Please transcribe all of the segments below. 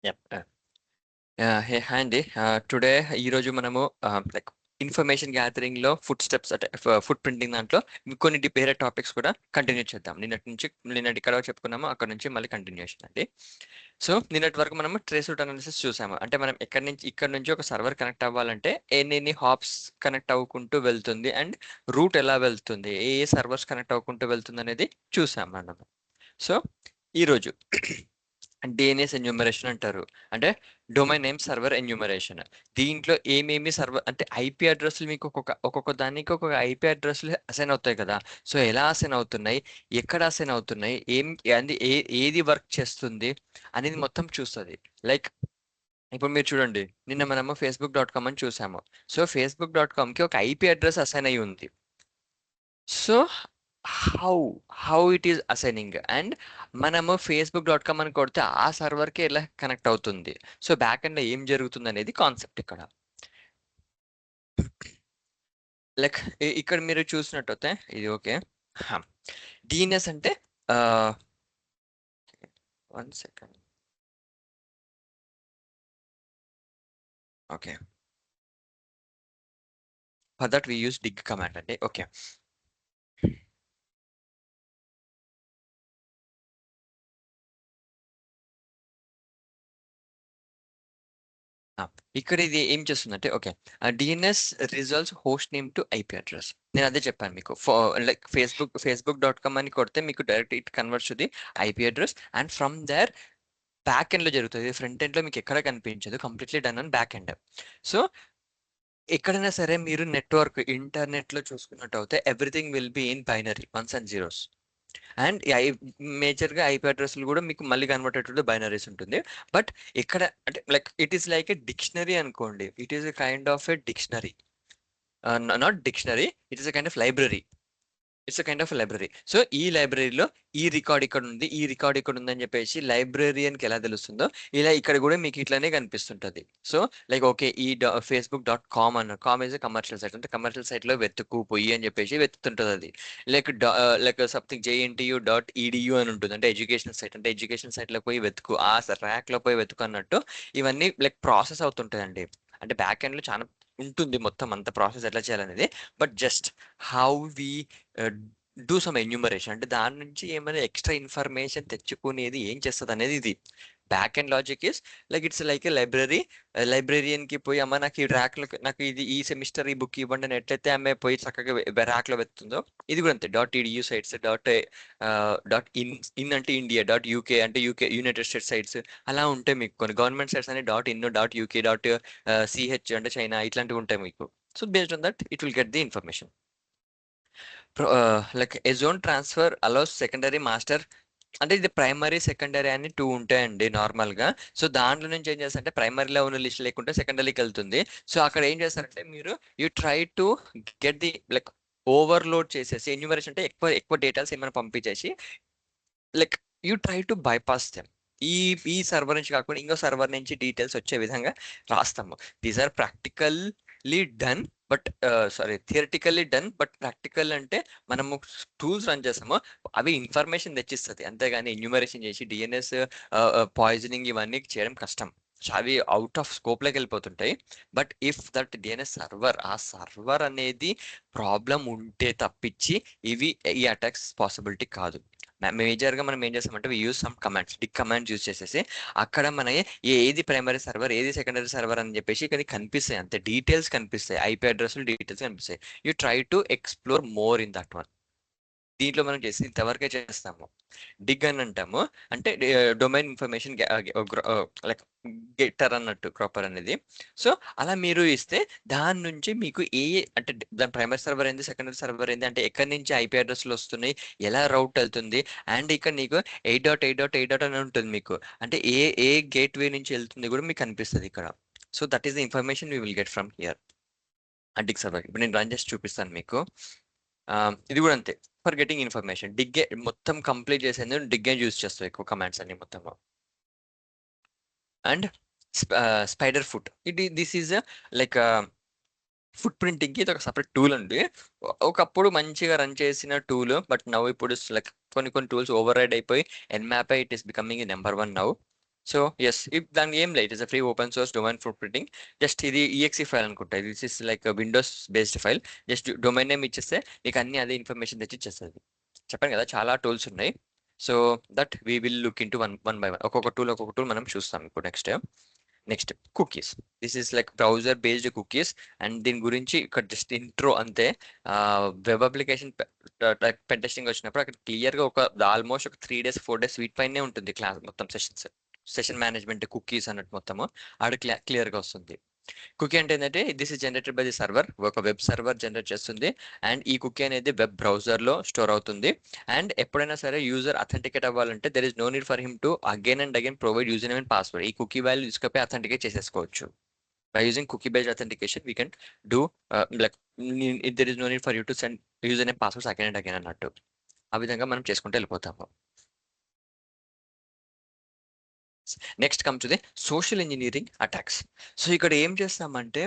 Yep. Hey, hi అండి. Today ఈరోజు మనము లైక్ ఇన్ఫర్మేషన్ గ్యాదరింగ్ లో ఫుడ్ స్టెప్స్ అంటే ఫుడ్ ప్రింటింగ్ దాంట్లో ఇంకొన్ని వేరే టాపిక్స్ కూడా కంటిన్యూ చేద్దాం. నిన్నటి ఇక్కడ చెప్పుకున్నాము, అక్కడ నుంచి మళ్ళీ కంటిన్యూషన్ అండి. సో నిన్నటి వరకు మనము ట్రేస్ రూట్ అనాలిసిస్ చూసాము. అంటే మనం ఇక్కడ నుంచి ఒక సర్వర్ కనెక్ట్ అవ్వాలంటే ఎన్ని హాప్స్ కనెక్ట్ అవ్వుకుంటూ వెళ్తుంది అండ్ రూట్ ఎలా వెళ్తుంది, ఏ సర్వర్స్ కనెక్ట్ అవ్వుకుంటూ వెళ్తుంది అనేది చూసాం మనం. సో ఈరోజు డిఎన్ఎస్ ఎన్యూమరేషన్ అంటారు, అంటే డొమైన్ నేమ్ సర్వర్ ఎన్యూమరేషన్. దీంట్లో ఏమేమి సర్వర్ అంటే ఐపీ అడ్రస్లు మీకు ఒక్కొక్క దానికి ఒక్కొక్క ఐపీ అడ్రస్లు అసైన్ అవుతాయి కదా. సో ఎలా అసైన్ అవుతున్నాయి, ఎక్కడ అసైన్ అవుతున్నాయి, ఏది వర్క్ చేస్తుంది అనేది మొత్తం చూస్తుంది. లైక్ ఇప్పుడు మీరు చూడండి, నిన్న మనము facebook.com అని చూసాము. సో facebook.comకి ఒక ఐపీ అడ్రస్ అసైన్ అయి ఉంది. So how how it is assigning and మనము facebook.com అని కొడితే ఆ సర్వర్కి ఎలా కనెక్ట్ అవుతుంది, సో బ్యాక్ ఎండ్ లో ఏం జరుగుతుంది అనేది కాన్సెప్ట్ ఇక్కడ. లైక్ ఇక్కడ మీరు చూసినట్టయితే ఇది ఓకే. డిఎన్ఎస్ అంటే 1 second. Okay, for that we use dig command అండి. ఓకే, ఇక్కడ ఇది ఏం చేస్తుందంటే okay, DNS results host name to IP address. నేను అదే చెప్పాను మీకు. లైక్ facebook.com అని కొడితే మీకు direct it converts the IP address and from there back end లో జరుగుతుంది. ఫ్రంట్ ఎండ్ లో మీకు ఎక్కడ కనిపించదు, completely done on back end. So ఎక్కడైనా సరే మీరు నెట్వర్క్ ఇంటర్నెట్ లో చూసుకున్నట్టు అయితే everything will be in binary, once and zeros. And major గా ఐపీ అడ్రస్లు కూడా మీకు మళ్ళీ కన్వర్ట్ అయ్యేటప్పుడు బైనరీస్ ఉంటుంది. బట్ ఇక్కడ అంటే like it is like a dictionary అనుకోండి. It is a kind of a dictionary, not dictionary, it is a kind of library. It's kind of library. So ఈ లైబ్రరీలో ఈ రికార్డ్ ఇక్కడ ఉంది, ఈ రికార్డ్ ఇక్కడ ఉంది అని చెప్పేసి లైబ్రరీయన్కి ఎలా తెలుస్తుందో ఇలా ఇక్కడ కూడా మీకు ఇట్లానే కనిపిస్తుంటది. సో లైక్ ఓకే, ఈ facebook.com అన్న కామ్ ఇస్ కమర్షియల్ సైట్, అంటే కమర్షియల్ సైట్ లో వెతుకు పొయ్యి అని చెప్పేసి వెతుకుతుంటది అది. లైక్ సంథింగ్ JNTU.edu అని ఉంటుంది, అంటే ఎడ్యుకేషన్ సైట్, అంటే ఎడ్యుకేషన్ సైట్ లో పోయి వెతుకు, ఆ ర్యాక్ లో పోయి వెతుకు అన్నట్టు ఇవన్నీ లైక్ ప్రాసెస్ అవుతుంటాయండి. అంటే బ్యాక్ ఎండ్ లో చాలా ఉంటుంది మొత్తం అంత ప్రాసెస్ ఎట్లా చేయాలనేది. But just how we do some enumeration, అంటే దాని నుంచి ఏమైనా ఎక్స్ట్రా ఇన్ఫర్మేషన్ తెచ్చుకునేది ఏం చేస్తుంది అనేది ఇది. Back and logic is like it's like a library. Librarian కి పోయి అమ్మ నాకు ఈ ర్యాక్ లో నాకు ఇది ఈ సెమిస్టర్ ఈ బుక్ ఇవ్వండి అని ఎట్లయితే ఆమె పోయి చక్కగా ర్యాక్ లో వెతుందో, ఇది కూడా అంతే. .edu సైట్స్, ఇన్ అంటే ఇండియా, .uk అంటే యూకే యునైటెడ్ స్టేట్స్ సైట్స్ అలా ఉంటాయి మీకు. కొన్ని గవర్నమెంట్ సైట్స్ అని .in .uk .ch అంటే చైనా ఇట్లాంటివి ఉంటాయి మీకు. So based on that it will get the information. Like A zone transfer allows secondary master, అంటే ఇది ప్రైమరీ సెకండరీ అని 2 ఉంటాయండి నార్మల్ గా. సో దాంట్లో నుంచి ఏం చేస్తారంటే ప్రైమరీలో ఉన్న లిస్ట్ లేకుంటే సెకండరీకి వెళ్తుంది. సో అక్కడ ఏం చేస్తారంటే మీరు you try to get the like overload చేసేసి ఎన్యూమరేషన్ అంటే ఎక్కువ ఎక్కువ డేటాస్ ఏమైనా పంపించేసి like you try to bypass them. ఈ ఈ సర్వర్ నుంచి కాకుండా ఇంకో సర్వర్ నుంచి డీటెయిల్స్ వచ్చే విధంగా రాస్తాము. These are practically done, but sorry theoretically done, but practical అంటే మనము టూల్స్ రన్ చేస్తాము, అవి ఇన్ఫర్మేషన్ తెచ్చిస్తుంది. అంతేగాని ఎన్యూమరేషన్ చేసి డిఎన్ఎస్ పాయిజనింగ్ ఇవన్నీ చేయడం కష్టం. అవి అవుట్ ఆఫ్ స్కోప్ లోకి వెళ్ళిపోతుంటాయి. But if that DNS server, ఆ సర్వర్ అనేది ప్రాబ్లం ఉంటే తప్పించి ఇవి ఈ అటాక్స్ పాసిబిలిటీ కాదు. మేజర్ గా మనం ఏం చేస్తామంటే we use some commands, dig commands use చేసేసి అక్కడ మన ఏది ప్రైమరీ సర్వర్ ఏది సెకండరీ సర్వర్ అని చెప్పేసి ఇక్కడ కనిపిస్తాయి, అంతే డీటెయిల్స్ కనిపిస్తాయి, ఐపీ అడ్రస్ డీటెయిల్స్ కనిపిస్తాయి. You try to explore more in that one. దీంట్లో మనం చేసి ఇంతవరకే చేస్తాము. డిగ్ అని అంటాము, అంటే డొమైన్ ఇన్ఫర్మేషన్ లైక్ గెటర్ అన్నట్టు క్రాపర్ అనేది. సో అలా మీరు ఇస్తే దాని నుంచి మీకు అంటే దాని ప్రైమరీ సర్వర్ ఏంది, సెకండరీ సర్వర్ ఏంది, అంటే ఎక్కడి నుంచి ఐపీ అడ్రస్లు వస్తున్నాయి, ఎలా రౌట్ వెళ్తుంది, అండ్ ఇక్కడ నీకు 8.8.8 అని ఉంటుంది మీకు, అంటే ఏ గేట్ వే నుంచి వెళ్తుంది కూడా మీకు కనిపిస్తుంది ఇక్కడ. So that is the information we will get from here dig server. ఇప్పుడు నేను రన్ చేసి చూపిస్తాను మీకు. ఇది కూడా అంతే, ఫర్ గెటింగ్ ఇన్ఫర్మేషన్. డిగ్గే మొత్తం కంప్లీట్ చేసేందుకు డిగ్గే యూజ్ చేస్తాం ఎక్కువ కమాండ్స్ అన్ని మొత్తం. And spider foot, this is like foot printing కి ఇది ఒక సపరేట్ టూల్ అండి. ఒకప్పుడు మంచిగా రన్ చేసిన టూల్, బట్ నవ్ ఇప్పుడు లైక్ కొన్ని టూల్స్ ఓవర్ రైడ్ అయిపోయి Nmap it is becoming number 1 now. So yes దానికి ఏం లేదు, it's a free open source domain for printing. Just ఇది ఈఎక్సీ ఫైల్ అనుకుంటా, this is like Windows based file. Just domain name ఇచ్చేస్తే నీకు అన్ని అదే ఇన్ఫర్మేషన్ తెచ్చి ఇచ్చేస్తుంది. చెప్పాను కదా చాలా టూల్స్ ఉన్నాయి. So that we will look in to one by one, ఒక్కొక్క టూల్ మనం చూస్తాం ఇప్పుడు next cookies. This is like browser based cookies. And దీని గురించి ఇక్కడ జస్ట్ ఇంట్రో అంతే. వెబ్ అప్లికేషన్ పెన్ టెస్టింగ్ వచ్చినప్పుడు అక్కడ క్లియర్ గా ఆల్మోస్ట్ ఒక 3 days 4 days వీటి పైనే ఉంటుంది క్లాస్ మొత్తం, సెషన్ మేనేజ్మెంట్ కుకీస్ అన్నట్టు మొత్తము ఆడ క్లియర్ గా వస్తుంది. కుకీ అంటే ఏంటంటే this is generated by the server, ఒక వెబ్ సర్వర్ జనరేట్ చేస్తుంది. అండ్ ఈ కుకీ అనేది వెబ్ బ్రౌజర్ లో స్టోర్ అవుతుంది. అండ్ ఎప్పుడైనా సరే యూజర్ అథెంటికేట్ అవ్వాలంటే there is no need for him to again and again provide user name and password. ఈ కుకీ వాల్యూ తీసుకపోయి అథెంటికేట్ చేసేసుకోవచ్చు. By using cookie based authentication we can do like there is no need for you to send user name passwords again and again అన్నట్టు. ఆ విధంగా మనం చేసుకుంటూ వెళ్ళిపోతాము. Next come to the social engineering attacks. So ఇక్కడ ఏం చేస్తామంటే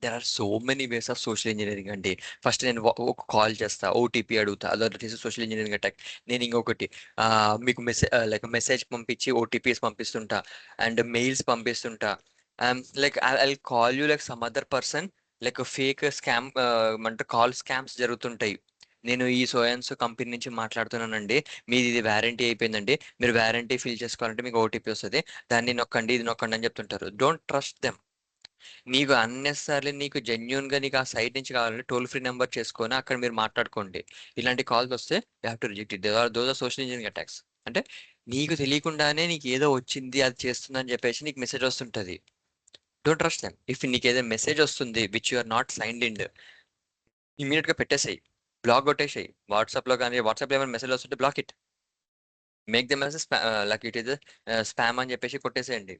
there are so many ways of social engineering అండి. ఫస్ట్ నేను ఒక కాల్ చేస్తా, ఓటీపీ అడుగుతా, అదొకటి సోషల్ ఇంజనీరింగ్ అటాక్. నేను ఇంకొకటి మీకు మెసేజ్ పంపించి ఓటీపీస్ పంపిస్తుంటా అండ్ మెయిల్స్ పంపిస్తుంటా. Like I call you like some other person, like fake scam అంటే కాల్ స్కామ్స్ జరుగుతుంటాయి. నేను ఈ సోయన్స్ కంపెనీ నుంచి మాట్లాడుతున్నానండి, మీది ఇది వ్యారంటీ అయిపోయిందండి, మీరు వ్యారంటీ ఫిల్ చేసుకోవాలంటే మీకు ఓటీపీ వస్తుంది, దాన్ని నొక్కండి ఇది నొక్కండి అని చెప్తుంటారు. Don't trust them. నీకు అన్నెసర్లీ నీకు జెన్యున్ గా నీకు ఆ సైట్ నుంచి కావాలంటే టోల్ ఫ్రీ నెంబర్ చేసుకొని అక్కడ మీరు మాట్లాడుకోండి. ఇలాంటి కాల్స్ వస్తే you have to reject it. Those are social engineering attacks. అంటే నీకు తెలియకుండానే నీకు ఏదో వచ్చింది అది చేస్తుందని చెప్పేసి నీకు మెసేజ్ వస్తుంటది. Don't trust them. ఇఫ్ నీకు ఏదైనా మెసేజ్ వస్తుంది which you are not signed in, immediate గా పెట్టేసేయి, బ్లాక్ కొట్టేసేయి. వాట్సాప్ లో కానీ వాట్సాప్ లో ఏమైనా మెసేజ్ వస్తుంటే block it, make them message like it is spam అని చెప్పేసి కొట్టేసేయండి.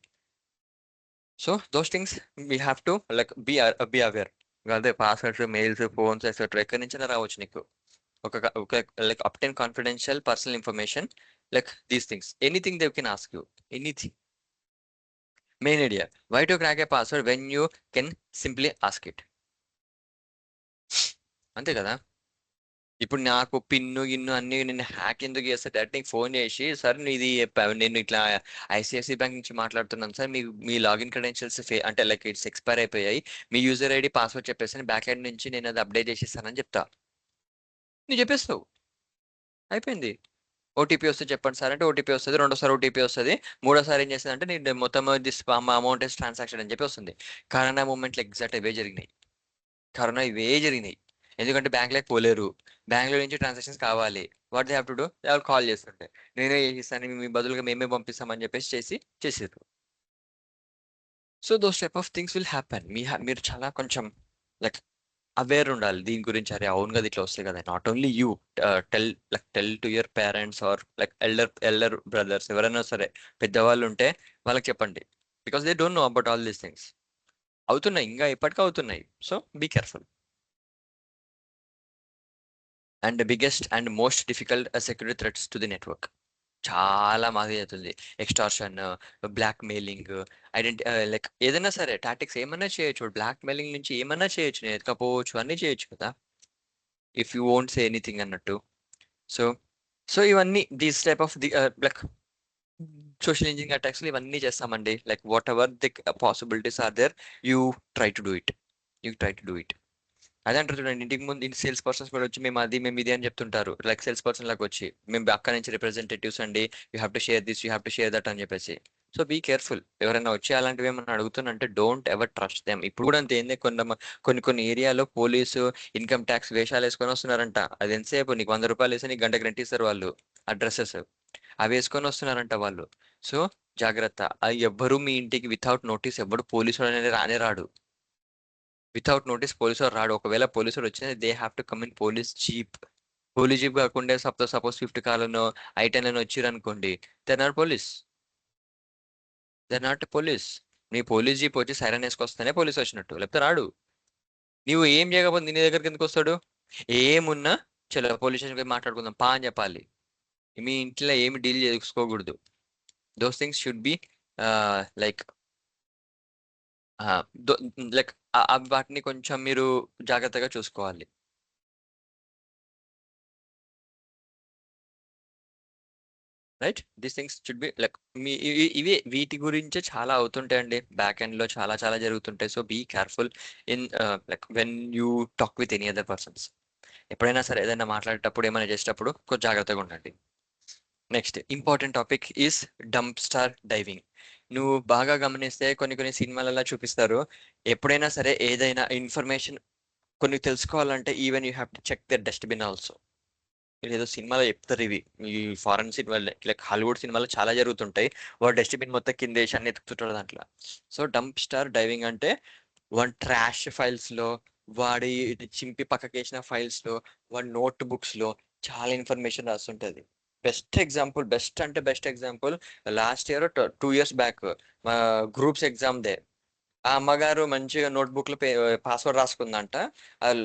So those things we have to like be aware. అదే పాస్వర్డ్స్, మెయిల్స్, ఫోన్స్ ఎక్సెట్రా ఎక్కడి నుంచైనా రావచ్చు నీకు. ఒక like obtain confidential personal information, like these things anything they can ask you, anything. Main idea why to crack a password when you can simply ask it. అంతే కదా. ఇప్పుడు నాకు pin గిన్ను అన్ని నేను హ్యాక్ ఎందుకు చేస్తే డైరెక్ట్ నీకు ఫోన్ చేసి సార్ ఇది నేను ఇట్లా ఐసిఐసి బ్యాంక్ నుంచి మాట్లాడుతున్నాను సార్, మీ లాగిన్ క్రెడెన్షియల్స్ అంటే లైక్ ఇట్స్ ఎక్స్పైర్ అయిపోయాయి, మీ యూజర్ ఐడి పాస్వర్డ్ చెప్పేసి బ్యాక్ ఎండ్ నుంచి నేను అది అప్డేట్ చేసి ఇస్తానని చెప్తా. నువ్వు చెప్పేస్తావు, అయిపోయింది. ఓటీపీ వస్తే చెప్పండి సార్ అంటే ఓటీపీ వస్తుంది, రెండోసారి ఓటీపీ వస్తుంది, మూడోసారి ఏం చేస్తుంది అంటే నేను మొత్తం దిస్ అమౌంట్ ఇస్ ట్రాన్సాక్షన్ అని చెప్పి వస్తుంది. కరోనా మూమెంట్లో ఎగ్జాక్ట్ ఇవే జరిగినాయి. కరోనా ఇవే జరిగినాయి. ఎందుకంటే బ్యాంక్లోకి పోలేరు, బ్యాంక్లో నుంచి ట్రాన్సాక్షన్స్ కావాలి, what they have to do, వాళ్ళు కాల్ చేస్తుంటే నేనే చేసిస్తాను మీ బదులుగా మేమే పంపిస్తామని చెప్పేసి చేసారు. So those type of things will happen. మీరు చాలా కొంచెం లైక్ అవేర్ ఉండాలి దీని గురించి. అరే అవును కదా ఇట్లా వస్తాయి కదా. Not only you tell to your parents or like elder brothers ఎవరైనా సరే పెద్దవాళ్ళు ఉంటే వాళ్ళకి చెప్పండి. Because they don't know about all these things. అవుతున్నాయి, ఇంకా ఇప్పటికీ అవుతున్నాయి. So be careful. And biggest and most difficult security threats to the network. చాలా మాది అవుతుంది. ఎక్స్టార్షన్, బ్లాక్ మెయిలింగ్, లైక్ ఏదైనా సరే టాటిక్స్ ఏమైనా చేయొచ్చు. బ్లాక్ మెయిలింగ్ నుంచి ఏమైనా చేయొచ్చు, నేను ఎత్తుకపోవచ్చు, అన్నీ చేయొచ్చు కదా if you won't say anything అన్నట్టు. సో సో ఇవన్నీ these type of the like social engineering attacks ఇవన్నీ చేస్తామండి. Like whatever the possibilities are there, you try to do it, you try to do it. అదే అంటారు చూడండి, ఇంటికి ముందు ఇంటి సేల్స్ పర్సన్స్ కూడా వచ్చి మేము ఇది అని చెప్తుంటారు. లైక్ సేల్స్ పర్సన్ లాగా వచ్చి మేము అక్కడ నుంచి రిప్రజెంటేటివ్స్ అండి, you have to share this, you have to share that అని చెప్పేసి. So be careful. ఎవరైనా వచ్చి అలాంటివి ఏమన్నా అడుగుతున్నంటే డోంట్ ఎవర్ ట్రస్ట్ దెమ్. ఇప్పుడు కూడా అంతే ఏంది, కొన్ని కొన్ని ఏరియాలో పోలీసు ఇన్కమ్ ట్యాక్స్ వేషాలు వేసుకొని వస్తున్నారంట. అది ఎంతసేపు నీకు 100 రూపాయలు వేసి నీకు గంటకి రెంట్ ఇస్తారు వాళ్ళు. ఆ డ్రెస్సెస్ అవి వేసుకొని వస్తున్నారంట వాళ్ళు. సో జాగ్రత్త. అది ఎవ్వరు మీ ఇంటికి వితౌట్ నోటీస్ ఎవ్వడు పోలీసు అనేది రానే రాడు. వితౌట్ నోటీస్ పోలీసు రాడు. ఒకవేళ పోలీసులు వచ్చినా they have to come in police jeep. Police jeep కాకుండా సపోజ్ స్విఫ్ట్ కార్లను ఐటెన్లను వచ్చిర్రు అనుకోండి, they're not police, they're not police. నీ పోలీస్ జీప్ వచ్చి సైరన్ వేసుకొస్తేనే పోలీస్ వచ్చినట్టు, లేకపోతే రాడు. నీవు ఏం చేయకపోతే నీ దగ్గరికి ఎందుకు వస్తాడు. ఏమున్నా చలో పోలీస్ స్టేషన్ పోయి మాట్లాడుకుందాం పా అని చెప్పాలి. మీ ఇంట్లో ఏమి డీల్ చేసుకోకూడదు. Those things should be like like వాటిని కొంచెం మీరు జాగ్రత్తగా చూసుకోవాలి. Right, these things should be like మీ ఇవి వీటి గురించే చాలా అవుతుంటాయండి, బ్యాక్ ఎండ్ లో చాలా చాలా జరుగుతుంటాయి. So be careful in like when you talk with any other persons. ఎప్పుడైనా సరే ఏదైనా మాట్లాడేటప్పుడు ఏమైనా చేసేటప్పుడు కొంచెం జాగ్రత్తగా ఉండండి. Next important topic is dumpster diving. నువ్వు బాగా గమనిస్తే కొన్ని కొన్ని సినిమాలలో చూపిస్తారు, ఎప్పుడైనా సరే ఏదైనా ఇన్ఫర్మేషన్ కొన్ని తెలుసుకోవాలంటే even you have to check the dustbin also. ఏదో సినిమాలో చెప్తారు ఇవి, ఈ ఫారెన్ సినిమాలు లైక్ హాలీవుడ్ సినిమాలో చాలా జరుగుతుంటాయి. వాడు డస్ట్బిన్ మొత్తం కింద వేసి అన్ని ఎత్తుకుంటాడు దాంట్లో. సో డంప్ స్టార్ డైవింగ్ అంటే వాడి ట్రాష్ ఫైల్స్ లో, వాడి చింపి పక్కకేసిన ఫైల్స్ లో, వాడి నోట్ బుక్స్ లో చాలా ఇన్ఫర్మేషన్ రాస్తుంటది. Best example last year 2 years back మా గ్రూప్స్ ఎగ్జామ్ దే, ఆ అమ్మగారు మంచిగా నోట్బుక్ లో పాస్వర్డ్ రాసుకుందంట,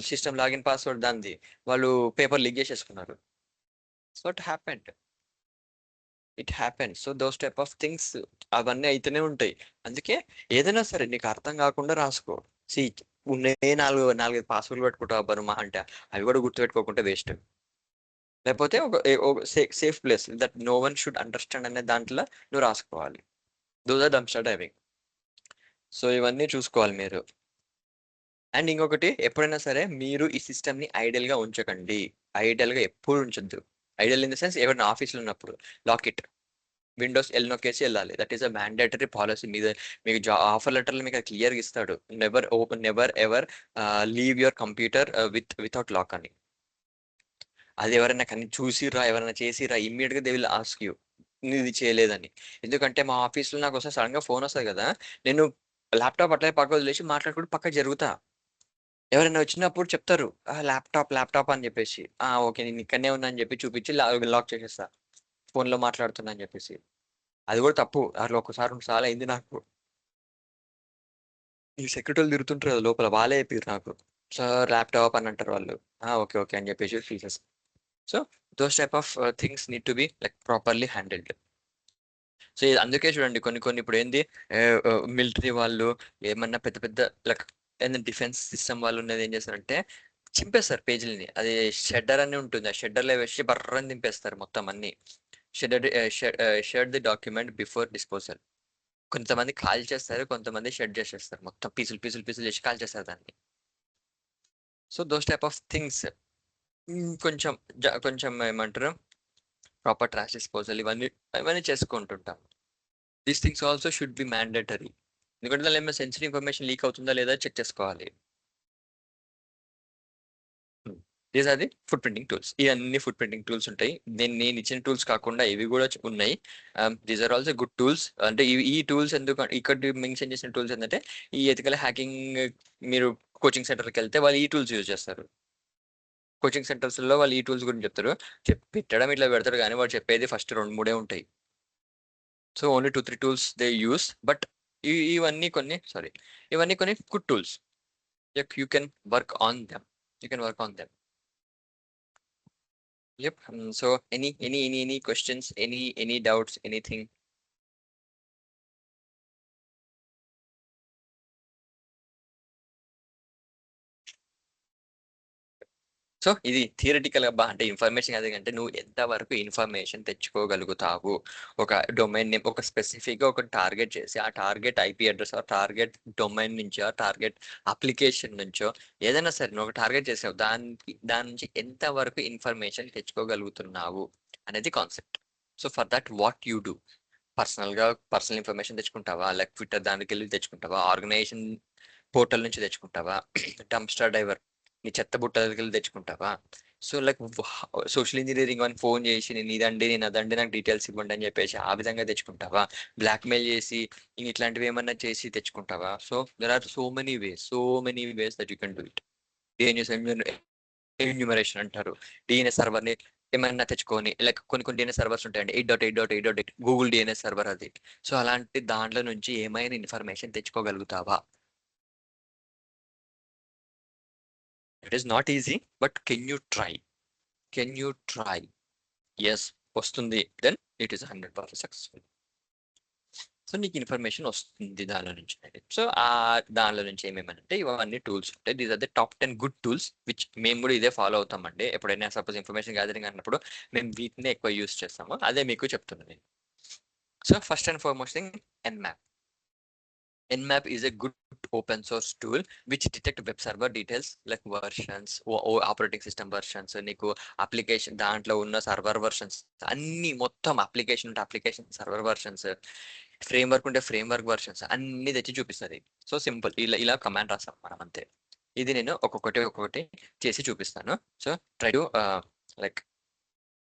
సిస్టమ్ లాగిన్ పాస్వర్డ్ దాంది, వాళ్ళు పేపర్ లీక్ చేసేసుకున్నారు. So it happen so those type of things అవన్నీ అయితేనే ఉంటాయి. అందుకే ఏదైనా సరే నీకు అర్థం కాకుండా రాసుకో. సి ఉన్నాయి నాలుగైదు పాస్వర్డ్లు పెట్టుకుంటావు అబ్బా నువ్వు అంటే, అవి కూడా గుర్తుపెట్టుకోకుంటే వేస్ట్. లేకపోతే ఒక safe place that no one should understand అనే దాంట్లో నువ్వు రాసుకోవాలి. Those are dumpster diving. So ఇవన్నీ చూసుకోవాలి మీరు. అండ్ ఇంకొకటి, ఎప్పుడైనా సరే మీరు ఈ సిస్టమ్ ని ఐడియల్ గా ఉంచకండి. ఐడియల్ గా ఎప్పుడు ఉంచొద్దు. ఐడియల్ ఇన్ ద సెన్స్ ఎవరైనా ఆఫీస్లో ఉన్నప్పుడు లాక్ ఇట్, విండోస్ ఎల్ నొక్కేసి వెళ్ళాలి. That is a mandatory policy. మీద మీకు ఆఫర్ లెటర్లో మీకు అది క్లియర్గా ఇస్తాడు, never ever leave your computer without lock అని. అది ఎవరైనా కానీ చూసిరా, ఎవరైనా చేసిరా, ఇమ్మీడియట్ గా దే విల్ ఆస్క్ యూ ఇది చేయలేదని. ఎందుకంటే మా ఆఫీస్లో నాకు వస్తే సడన్ గా ఫోన్ వస్తుంది కదా, నేను ల్యాప్టాప్ అట్లే పక్క వదిలేసి మాట్లాడుకుంటూ పక్క జరుగుతా. ఎవరైనా వచ్చినప్పుడు చెప్తారు ల్యాప్టాప్ ల్యాప్టాప్ అని చెప్పేసి, ఓకే నేను ఇక్కడనే ఉన్నా అని చెప్పి చూపించి లాక్ చేసేస్తా, ఫోన్ లో మాట్లాడుతున్నా అని చెప్పేసి. అది కూడా తప్పు. అట్లా ఒకసారి 2 సార్లు అయింది నాకు. ఈ సెక్రటరీలు తిరుగుతుంటారు కదా లోపల, వాళ్ళే చెప్పారు నాకు, సార్ ల్యాప్టాప్ అని అంటారు వాళ్ళు. ఓకే ఓకే అని చెప్పేసి తీసేసి. So those type of things need to be like properly handled. So అందుకే చూడండి కొన్ని కొన్ని ఇప్పుడు ఏంది, మిలిటరీ వాళ్ళు ఏమన్నా పెద్ద పెద్ద లైక్ ఏంది డిఫెన్స్ సిస్టమ్ వాళ్ళు ఉన్నది ఏం చేస్తారంటే చింపేస్తారు పేజీలని. అది షెడ్డర్ అని ఉంటుంది, ఆ షెడ్డర్ లో వేసి బర్రని దింపేస్తారు మొత్తం అన్ని. Shed the document before disposal. కొంతమంది కాల్ చేస్తారు, కొంతమంది షెడ్ చేసేస్తారు, మొత్తం పీసులు పీసులు పీసులు చేసి కాల్ చేస్తారు దాన్ని. So those type of things కొంచెం కొంచెం ఏమంటారు, ప్రాపర్ ట్రాష్ డిస్పోజల్ ఇవన్నీ ఇవన్నీ చేసుకుంటుంటాం. These things also should be mandatory. ఎందుకంటే దానిలో ఏమైనా సెన్సిటివ్ ఇన్ఫర్మేషన్ లీక్ అవుతుందా లేదా చెక్ చేసుకోవాలి. These are the footprinting tools. ఇవన్నీ ఫుడ్ ప్రింటింగ్ టూల్స్ ఉంటాయి. నేను ఇచ్చిన టూల్స్ కాకుండా ఇవి కూడా ఉన్నాయి. These are also good tools. అంటే ఈ టూల్స్ ఎందుకు ఇక్కడ మెన్షన్ చేసిన టూల్స్ ఏంటంటే, ఈ ఎథికల్ హ్యాకింగ్ మీరు కోచింగ్ సెంటర్కి వెళ్తే వాళ్ళు ఈ టూల్స్ యూజ్ చేస్తారు. కోచింగ్ సెంటర్స్ లో వాళ్ళు ఈ టూల్స్ గురించి చెప్తారు. పెట్టడం ఇట్లా పెడతారు కానీ వాడు చెప్పేది ఫస్ట్ 2-3 ఉంటాయి. So only 2-3 tools they use. But ఇవన్నీ కొన్ని good tools. You can work on them. Yep. So any questions, any doubts, anything? So ఇది థియరిటికల్ గా అంటే ఇన్ఫర్మేషన్ అది అంటే నువ్వు ఎంత వరకు ఇన్ఫర్మేషన్ తెచ్చుకోగలుగుతావు. ఒక డొమైన్ నేమ్ ఒక స్పెసిఫిక్ గా ఒక టార్గెట్ చేసి, ఆ టార్గెట్ ఐపీ అడ్రస్, ఆ టార్గెట్ డొమైన్ నుంచో, ఆ టార్గెట్ అప్లికేషన్ నుంచో ఏదైనా సరే నువ్వు ఒక టార్గెట్ చేసావు, దాని నుంచి ఎంత వరకు ఇన్ఫర్మేషన్ తెచ్చుకోగలుగుతున్నావు అనేది concept. So for that what you do, personal information తెచ్చుకుంటావా, లేక ట్విట్టర్ దానికి వెళ్ళి తెచ్చుకుంటావా, ఆర్గనైజేషన్ పోర్టల్ నుంచి తెచ్చుకుంటావా, డంప్స్టర్ డైవర్ నీ చెత్త బుట్ట దగ్గరికి వెళ్ళి తెచ్చుకుంటావా. సో లైక్ సోషల్ ఇంజనీరింగ్ అని ఫోన్ చేసి నేను అదండి నాకు డీటెయిల్స్ ఇవ్వండి అని చెప్పేసి ఆ విధంగా తెచ్చుకుంటావా, బ్లాక్మెయిల్ చేసి ఇట్లాంటివి ఏమన్నా చేసి తెచ్చుకుంటావా. So there are so many ways that you can do it. DNS enumeration అంటారు. డిఎన్ఎస్ సర్వర్ ని ఏమైనా తెచ్చుకొని, లైక్ కొన్ని డిఎన్ఎస్ సర్వర్స్ ఉంటాయండి, 8.8.8.8 గూగుల్ డిఎన్ఎస్ సర్వర్ అది. సో అలాంటి దాంట్లో నుంచి ఏమైనా ఇన్ఫర్మేషన్ తెచ్చుకోగలుగుతావా. It is not easy, but can you try. Yes, వస్తుంది, then it is 100% successful. So నీకు ఇన్ఫర్మేషన్ వస్తుంది దానిలో నుంచి. సో ఆ దానిలో నుంచి ఏమేమంటే ఇవన్నీ టూల్స్ ఉంటాయి. These are the top 10 good tools which మేము కూడా ఇదే ఫాలో అవుతామండి. ఎప్పుడైనా సపోజ్ ఇన్ఫర్మేషన్ గ్యాదరింగ్ అన్నప్పుడు మేము వీటిని ఎక్కువ యూస్ చేస్తాము. అదే మీకు చెప్తున్నాను నేను. So first and foremost thing Nmap. Nmap is a good open source tool which detect web server details like versions, operating system versions, నీకు అప్లికేషన్ దాంట్లో ఉన్న సర్వర్ వర్షన్స్ అన్ని మొత్తం అప్లికేషన్ ఉంటే అప్లికేషన్ సర్వర్ వర్షన్స్, ఫ్రేమ్వర్క్ ఉంటే framework versions అన్ని తెచ్చి చూపిస్తుంది. సో సింపుల్, ఇలా ఇలా కమాండ్ రాస్తాం మనం అంతే. ఇది నేను ఒక్కొక్కటి చేసి చూపిస్తాను. సో ట్రై టు లైక్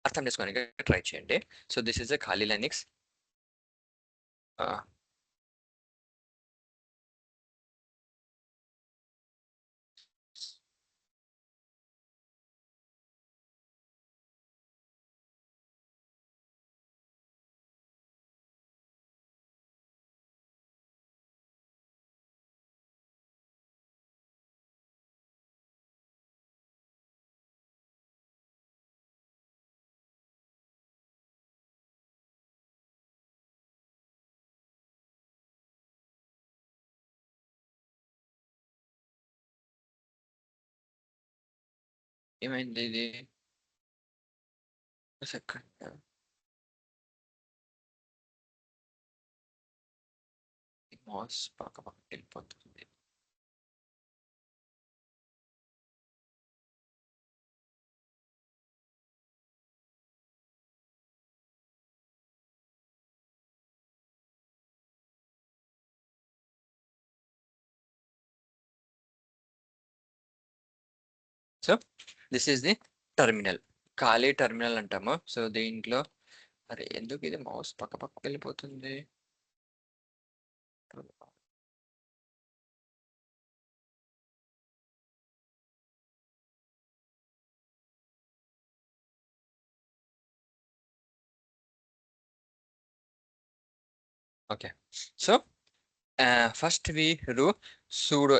అర్థం చేసుకోడానికి ట్రై చేయండి. సో దిస్ ఇస్ ఎ ఖాళీ లైనిక్స్. ఏమైంది ఇది? సెకండ్ మౌస్ పక్క వెళ్ళిపోతుంది. So this is the terminal, ఖాళీ టర్మినల్ అంటాము. సో దీంట్లో అరే ఎందుకు ఇది మౌస్ పక్క వెళ్ళిపోతుంది? ఓకే, సో ఫస్ట్ మీరు sudo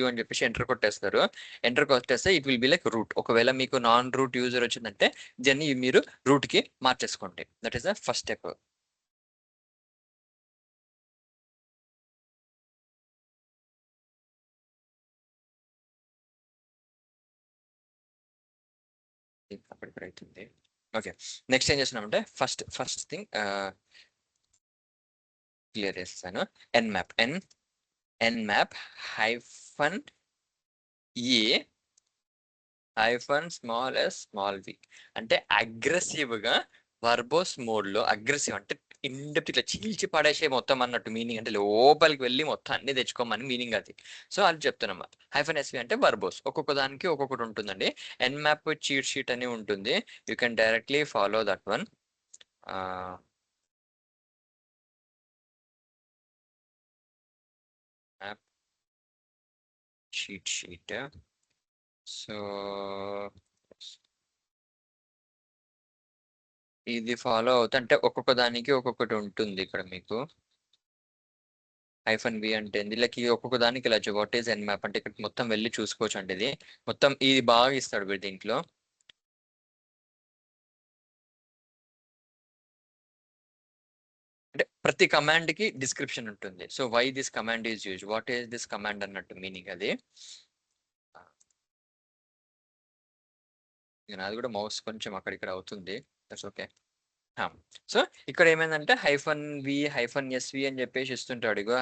అని చెప్పేసి ఎంటర్ కొట్టేస్తారు. ఎంటర్ కొట్టేస్తే it will be like root. ఒకవేళ మీకు నాన్ రూట్ యూజర్ వచ్చిందంటే దీన్ని మీరు రూట్ కి మార్చేసుకోండి. That is the first step. అప్పుడు అవుతుంది. ఓకే, నెక్స్ట్ ఏం చేస్తున్నామంటే ఫస్ట్ థింగ్ క్లియర్ చేస్తాను. Nmap Nmap hyphen A small S small V అంటే అగ్రెసివ్ గా వర్బోస్ మోడ్ లో, అగ్రెసివ్ అంటే ఇండెప్త్ ఇట్లా చీల్చి పడేసే మొత్తం అన్నట్టు మీనింగ్, అంటే లోపలికి వెళ్ళి మొత్తం అన్ని తెచ్చుకోమని మీనింగ్ అది. సో అది చెప్తున్నామా. -sv అంటే వర్బోస్, ఒక్కొక్క దానికి ఒక్కొక్కటి ఉంటుందండి. Nmap చీట్ షీట్ అని ఉంటుంది. You can directly follow that one. App cheat sheet. So ఇది ఫాలో అవుతా అంటే ఒక్కొక్క దానికి ఒక్కొక్కటి ఉంటుంది ఇక్కడ మీకు. -v అంటే లైక్ ఒక్కొక్క దానికి ఇలా వాట్ ఈస్ Nmap అంటే ఇక్కడ మొత్తం వెళ్ళి చూసుకోవచ్చు అంటే ఇది మొత్తం ఇది బాగా ఇస్తాడు వీడు దీంట్లో. అంటే ప్రతి కమాండ్ కి డిస్క్రిప్షన్ ఉంటుంది. So why this command is use, what is this command అన్నట్టు మీనింగ్ అది. నాది కూడా మౌస్ కొంచెం అక్కడిక్కడ అవుతుంది. That's okay. సో ఇక్కడ ఏమైందంటే -v అని చెప్పేసి ఇస్తుంటాడు. ఇగో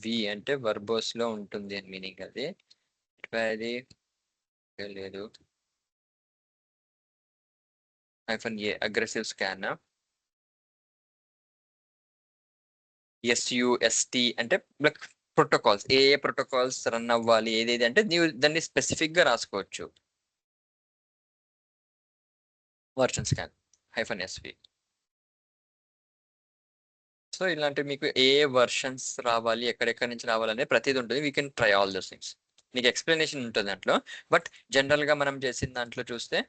-v అంటే వర్బోస్ లో ఉంటుంది అని మీనింగ్ అది. అది లేదు. -a aggressive scan. SUST అంటే లైక్ ప్రోటోకాల్స్, ఏ ప్రోటోకాల్స్ రన్ అవ్వాలి ఏదేది అంటే నీవు దాన్ని స్పెసిఫిక్ గా రాసుకోవచ్చు. Version scan -sv. సో ఇలాంటి మీకు ఏ వర్షన్స్ రావాలి, ఎక్కడెక్కడి నుంచి రావాలనే ప్రతిదీ ఉంటుంది. We can try all those things. నీకు ఎక్స్ప్లెనేషన్ ఉంటుంది దాంట్లో. బట్ జనరల్ గా మనం చేసిన దాంట్లో చూస్తే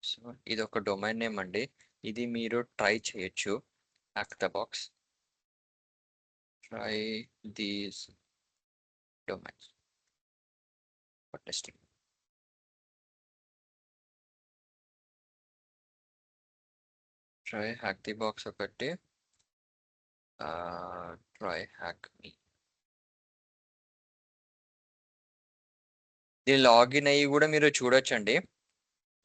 సో ఇది ఒక డొమైన్ నేమ్ అండి. ఇది మీరు ట్రై చేయొచ్చు. Hack the box, try these domains for testing. Try hack the box ఒకటి, ట్రై హ్యాక్ మీ. దీని లాగిన్ అయ్యి కూడా మీరు చూడొచ్చండి.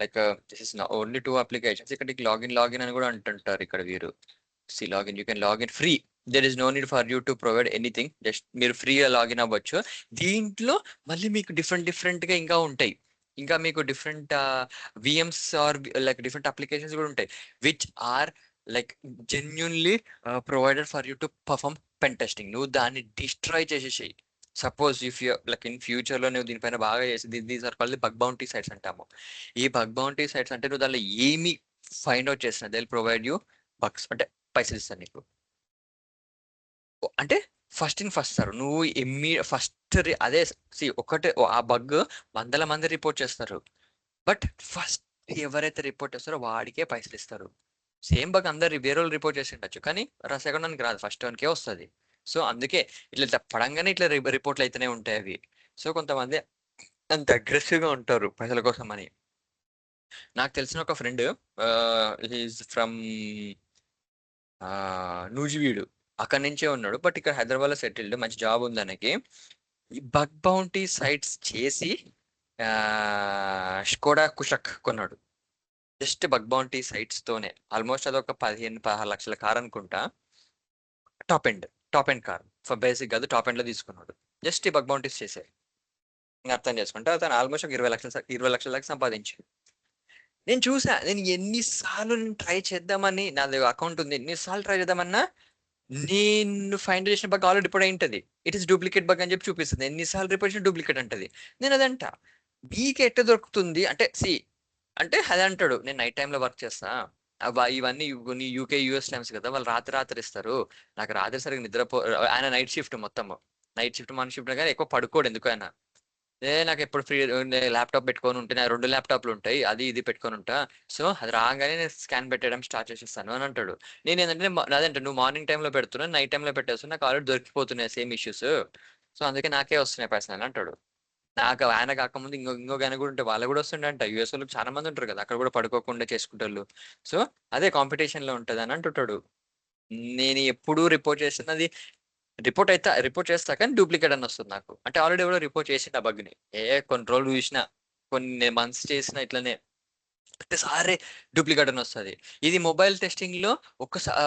Like this is only 2 applications. ఇక్కడ లాగిన్ అని కూడా అంటుంటారు ఇక్కడ వీరు. See login, you can login free. There is no need for you to provide anything. Just మీరు ఫ్రీగా లాగిన్ అవ్వచ్చు. దీంట్లో మళ్ళీ మీకు డిఫరెంట్ గా ఇంకా ఉంటాయి. ఇంకా మీకు different VMs or like different applications కూడా ఉంటాయి, which are like genuinely provided for you to perform pen testing. నువ్వు దాన్ని డిస్ట్రాయ్ చేసేసేయి. Suppose if you like in future లో నువ్వు దీనిపైన బాగా చేసి, these are called bug bounty sites అంటాము. ఈ బగ్ బౌంటీ సైట్స్ అంటే నువ్వు దానిలో ఏమి ఫైండ్ అవుట్ చేసిన they will provide you bugs, అంటే పైసలు ఇస్తాను నీకు. అంటే ఫస్ట్ ఇన్ ఫస్ట్ సార్, నువ్వు ఫస్ట్ అదే ఒకటే ఆ బగ్ వందల మంది రిపోర్ట్ చేస్తారు, బట్ ఫస్ట్ ఎవరైతే రిపోర్ట్ చేస్తారో వాడికే పైసలు ఇస్తారు. సేమ్ బగ్ అందరు వేరే వాళ్ళు రిపోర్ట్ చేసి ఉండొచ్చు, కానీ సెకండ్ వన్కి రాదు, ఫస్ట్ వన్కే వస్తుంది. సో అందుకే ఇట్లా పడంగానే ఇట్లా రిపోర్ట్లు అయితేనే ఉంటాయి అవి. సో కొంతమంది అంత అగ్రెసివ్ గా ఉంటారు పైసల కోసం అని. నాకు తెలిసిన ఒక ఫ్రెండ్, హీస్ ఫ్రమ్ నూజివీడు, అక్కడి నుంచే ఉన్నాడు, బట్ ఇక్కడ హైదరాబాద్ లో సెటిల్డ్, మంచి జాబ్ ఉంది తనకి. ఈ బగ్ బౌంటీ సైట్స్ చేసి స్కోడా కుషక్ కొన్నాడు. జస్ట్ బగ్ బౌంటీ సైట్స్ తోనే. ఆల్మోస్ట్ అదొక 15-16 లక్షల కార్ అనుకుంటా. Top end top end car, for basic కాదు, టాప్ ఎండ్ లో తీసుకున్నాడు. జస్ట్ ఈ బగ్ బౌంటీస్ చేసే. ఇంకా అర్థం చేసుకుంటే అతను ఆల్మోస్ట్ ఒక 20 లక్షల దాకా సంపాదించాడు. నేను చూసా, నేను ఎన్నిసార్లు ట్రై చేద్దామని, నాది అకౌంట్ ఉంది, ఎన్నిసార్లు ట్రై చేద్దామన్నా నేను ఫైండ్ చేసిన బగ్ ఆల్రెడీ రిపోర్ట్ అయి ఉంటుంది. ఇట్ ఇస్ డూప్లికేట్ బగ్ అని చెప్పి చూపిస్తుంది. ఎన్నిసార్లు రిపోర్ట్ చేసిన డూప్లికేట్ అంటది. నేను అదంట, మీకు ఎట్ట దొరుకుతుంది అంటే అంటే అదే అంటాడు, నేను నైట్ టైంలో వర్క్ చేస్తా, ఇవన్నీ కొన్ని యూకే యూఎస్ టైమ్స్ కదా, వాళ్ళు రాత్రి రాత్రి ఇస్తారు, నాకు రాత్రి సరిగ్గా నిద్రపో. ఆయన నైట్ షిఫ్ట్ మొత్తం, నైట్ షిఫ్ట్ మన షిఫ్ట్ కానీ ఎక్కువ పడుకోడు ఎందుకు ఆయన. నాకు ఎప్పుడు ఫ్రీ ల్యాప్టాప్ పెట్టుకొని ఉంటే, నా 2 ల్యాప్టాప్లు ఉంటాయి, అది ఇది పెట్టుకొని ఉంటా, సో అది రాగానే నేను స్కాన్ పెట్టడం స్టార్ట్ చేసేస్తాను అని అంటాడు. నేను ఏంటంటే అదంటే నువ్వు మార్నింగ్ టైంలో పెడుతున్నా, నైట్ టైంలో పెట్టేస్తున్నా, నాకు ఆల్రెడీ దొరికిపోతున్నాయి సేమ్ ఇష్యూస్, సో అందుకే నాకే వస్తున్నాయి పర్సనల్ అంటాడు. నాకు ఆయన కాకముందు ఇంకో ఆయన కూడా ఉంటే వాళ్ళు కూడా వస్తుండే అంట. యూఎస్ వాళ్ళు చాలా మంది ఉంటారు కదా, అక్కడ కూడా పడుకోకుండా చేసుకుంటారు. సో అదే కాంపిటీషన్ లో ఉంటది అని అంటుంటాడు. నేను ఎప్పుడు రిపోర్ట్ చేస్తున్నది, రిపోర్ట్ చేస్తా కానీ డూప్లికేట్ అని వస్తుంది నాకు. అంటే ఆల్రెడీ ఎవరో రిపోర్ట్ చేసిన బగ్ ని, కొన్ని రోజులు చూసిన, కొన్ని మంత్స్ చేసిన ఇట్లనే, ప్రతిసారి డూప్లికేట్ అని వస్తుంది. ఇది మొబైల్ టెస్టింగ్ లో ఒక్కసారి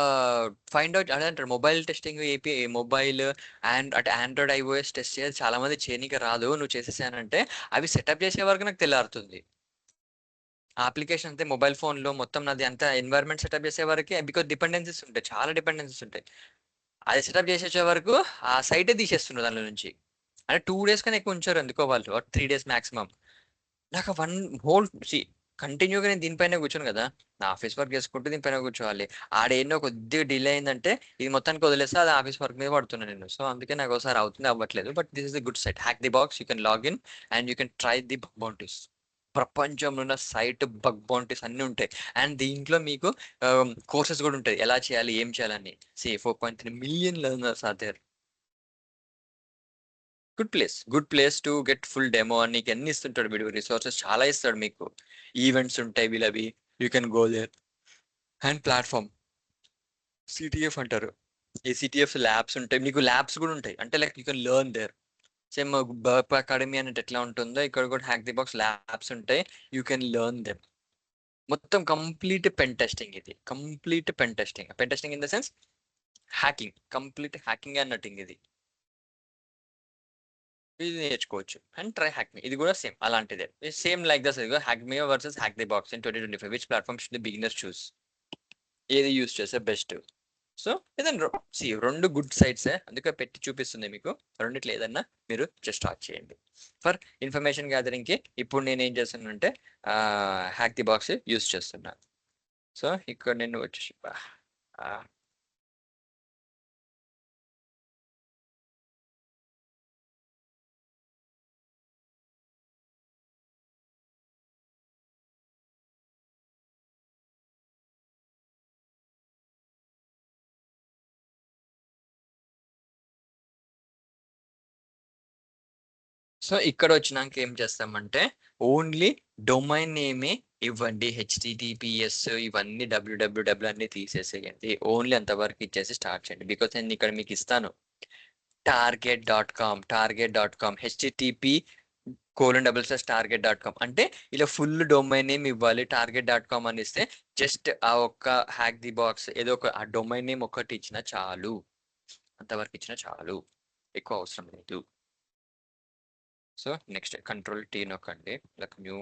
ఫైండ్ అవుట్ అదే అంటారు. మొబైల్ టెస్టింగ్ ఏపీ మొబైల్ అంటే ఆండ్రాయిడ్ ఐఓఎస్ టెస్ట్ చేసి చాలా మంది చేయనీకి రాదు, నువ్వు చేసేసానంటే అవి సెటప్ చేసే వరకు నాకు తెల్లారుతుంది. ఆ అప్లికేషన్ అంతే మొబైల్ ఫోన్ లో మొత్తం నాది అంతా ఎన్వైరన్మెంట్ సెటప్ చేసే వరకే, బికాస్ డిపెండెన్సీస్ ఉంటాయి, చాలా డిపెండెన్సీస్ ఉంటాయి. అది సెటప్ చేసేసే వరకు ఆ సైటే తీసేస్తున్నారు దాని నుంచి. అంటే 2 days కన్నా ఎక్కువ ఉంచారు ఎందుకో వాళ్ళు, 3 days మాక్సిమం. నాకు హోల్ కంటిన్యూగా నేను దీనిపైన కూర్చోను కదా, నా ఆఫీస్ వర్క్ చేసుకుంటూ దీనిపైన కూర్చోవాలి. ఆడేన్నో కొద్దిగా డిలే అయిందంటే ఇది మొత్తానికి వదిలేస్తే అది ఆఫీస్ వర్క్ మీద పడుతున్నాను నేను. సో అందుకే నాకు ఒకసారి అవుతుంది అవ్వట్లేదు, but this is the good site, hack the box. You can login and you can try the bug bounties. ప్రపంచంలో ఉన్న సైట్ బగ్ బౌంటీస్ అన్ని ఉంటాయి. అండ్ దీంట్లో మీకు కోర్సెస్ కూడా ఉంటాయి, ఎలా చేయాలి ఏం చేయాలని. 4.3 million learners are there. Good place to get full demo. అని నీకు ఎన్ని ఇస్తుంటాడు వీడు, రిసోర్సెస్ చాలా ఇస్తాడు మీకు. ఈవెంట్స్ ఉంటాయి వీళ్ళవి, you can go there. And platform CTF అంటారు. ఈ సిటిఎఫ్ ల్యాబ్స్ ఉంటాయి, మీకు ల్యాబ్స్ కూడా ఉంటాయి, అంటే like you can learn there. Same Burp Academy అనేది ఎట్లా ఉంటుందో ఇక్కడ కూడా హ్యాక్ ది బాక్స్ ల్యాబ్స్ ఉంటాయి, యూ కెన్ లెర్న్ దెమ్. మొత్తం కంప్లీట్ పెన్ టెస్టింగ్, ఇది complete pen testing. Pen testing in the sense hacking, complete hacking అన్నట్టు ఇది. ఇది నేర్చుకోవచ్చు. అండ్ ట్రై హ్యాక్ మీ, ఇది కూడా సేమ్ అలాంటిదే. Same like this hack me versus hack the box in 2025. Which platform should the beginners choose? ఏది use చేస్తే best? So ఏదన్నా రెండు గుడ్ సైట్స్, అందుకే పెట్టి చూపిస్తుంది మీకు. రెండిట్లో ఏదన్నా మీరు జస్ట్ స్టార్ట్ చేయండి. ఫర్ ఇన్ఫర్మేషన్ గ్యాదరింగ్ కి ఇప్పుడు నేను ఏం చేస్తున్నానంటే హ్యాక్ ది బాక్స్ యూస్ చేస్తున్నా. సో ఇక్కడ నేను వచ్చేసి సో ఇక్కడ వచ్చినాక ఏం చేస్తామంటే ఓన్లీ డొమైన్ నేమే ఇవ్వండి, హెచ్టిటిపిఎస్ ఇవన్నీ డబ్ల్యూడబ్ల్యూడబ్ల్యూ అన్ని తీసేసేయండి, ఓన్లీ అంతవరకు ఇచ్చేసి స్టార్ట్ చేయండి. బికాస్ నేను ఇక్కడ మీకు ఇస్తాను టార్గెట్.com http://target.com అంటే ఇలా ఫుల్ డొమైన్ నేమ్ ఇవ్వాలి. target.com అని ఇస్తే జస్ట్ ఆ ఒక్క హ్యాక్ ది బాక్స్ ఏదో ఒక ఆ డొమైన్ నేమ్ ఒకటి ఇచ్చినా చాలు, అంతవరకు ఇచ్చినా చాలు, ఎక్కువ అవసరం లేదు. సో నెక్స్ట్ Ctrl+T నొక్కండి, లైక్ న్యూ.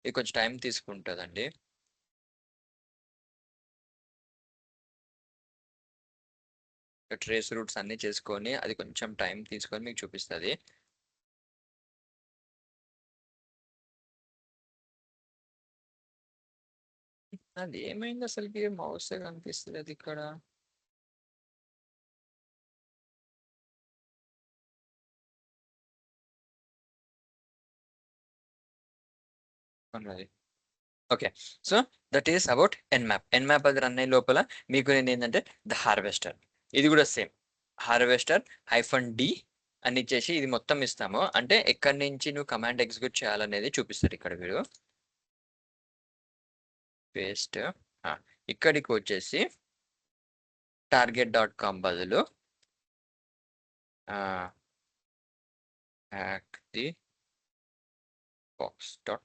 ఇది కొంచెం టైం తీసుకుంటుందండి. ట్రేస్ రూట్స్ అన్ని చేసుకొని అది కొంచెం టైం తీసుకొని మీకు చూపిస్తుంది. అది ఏమైంది అసలుకి, మౌస్ కనిపిస్తుంది ఇక్కడ. ఉన్నది. Okay, so that is about Nmap అది రన్ అయ్యే లోపల మీకు నేను ఏంటంటే ద హార్వెస్టర్, ఇది కూడా సేమ్ హార్వెస్టర్ -d అని ఇచ్చేసి ఇది మొత్తం ఇస్తాము. అంటే ఎక్కడి నుంచి నువ్వు కమాండ్ ఎగ్జిక్యూట్ చేయాలనేది చూపిస్తారు ఇక్కడ వీడు. పేస్ట్ ఇక్కడికి వచ్చేసి target.com బదులు hack the box dot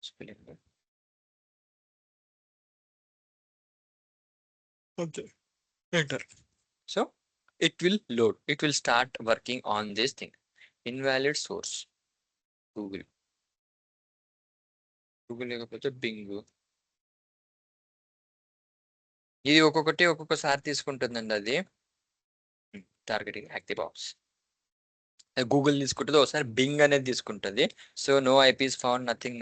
spelling. Okay, enter. So it will load, it will start working on this thing. Invalid source Google లేకపోతే బింగ్. ఇది ఒక్కొక్కసారి తీసుకుంటుందండి అది. Targeting hack the box Google తీసుకుంటుంది, ఒకసారి బింగ్ అనేది తీసుకుంటుంది. So no IPs found, nothing.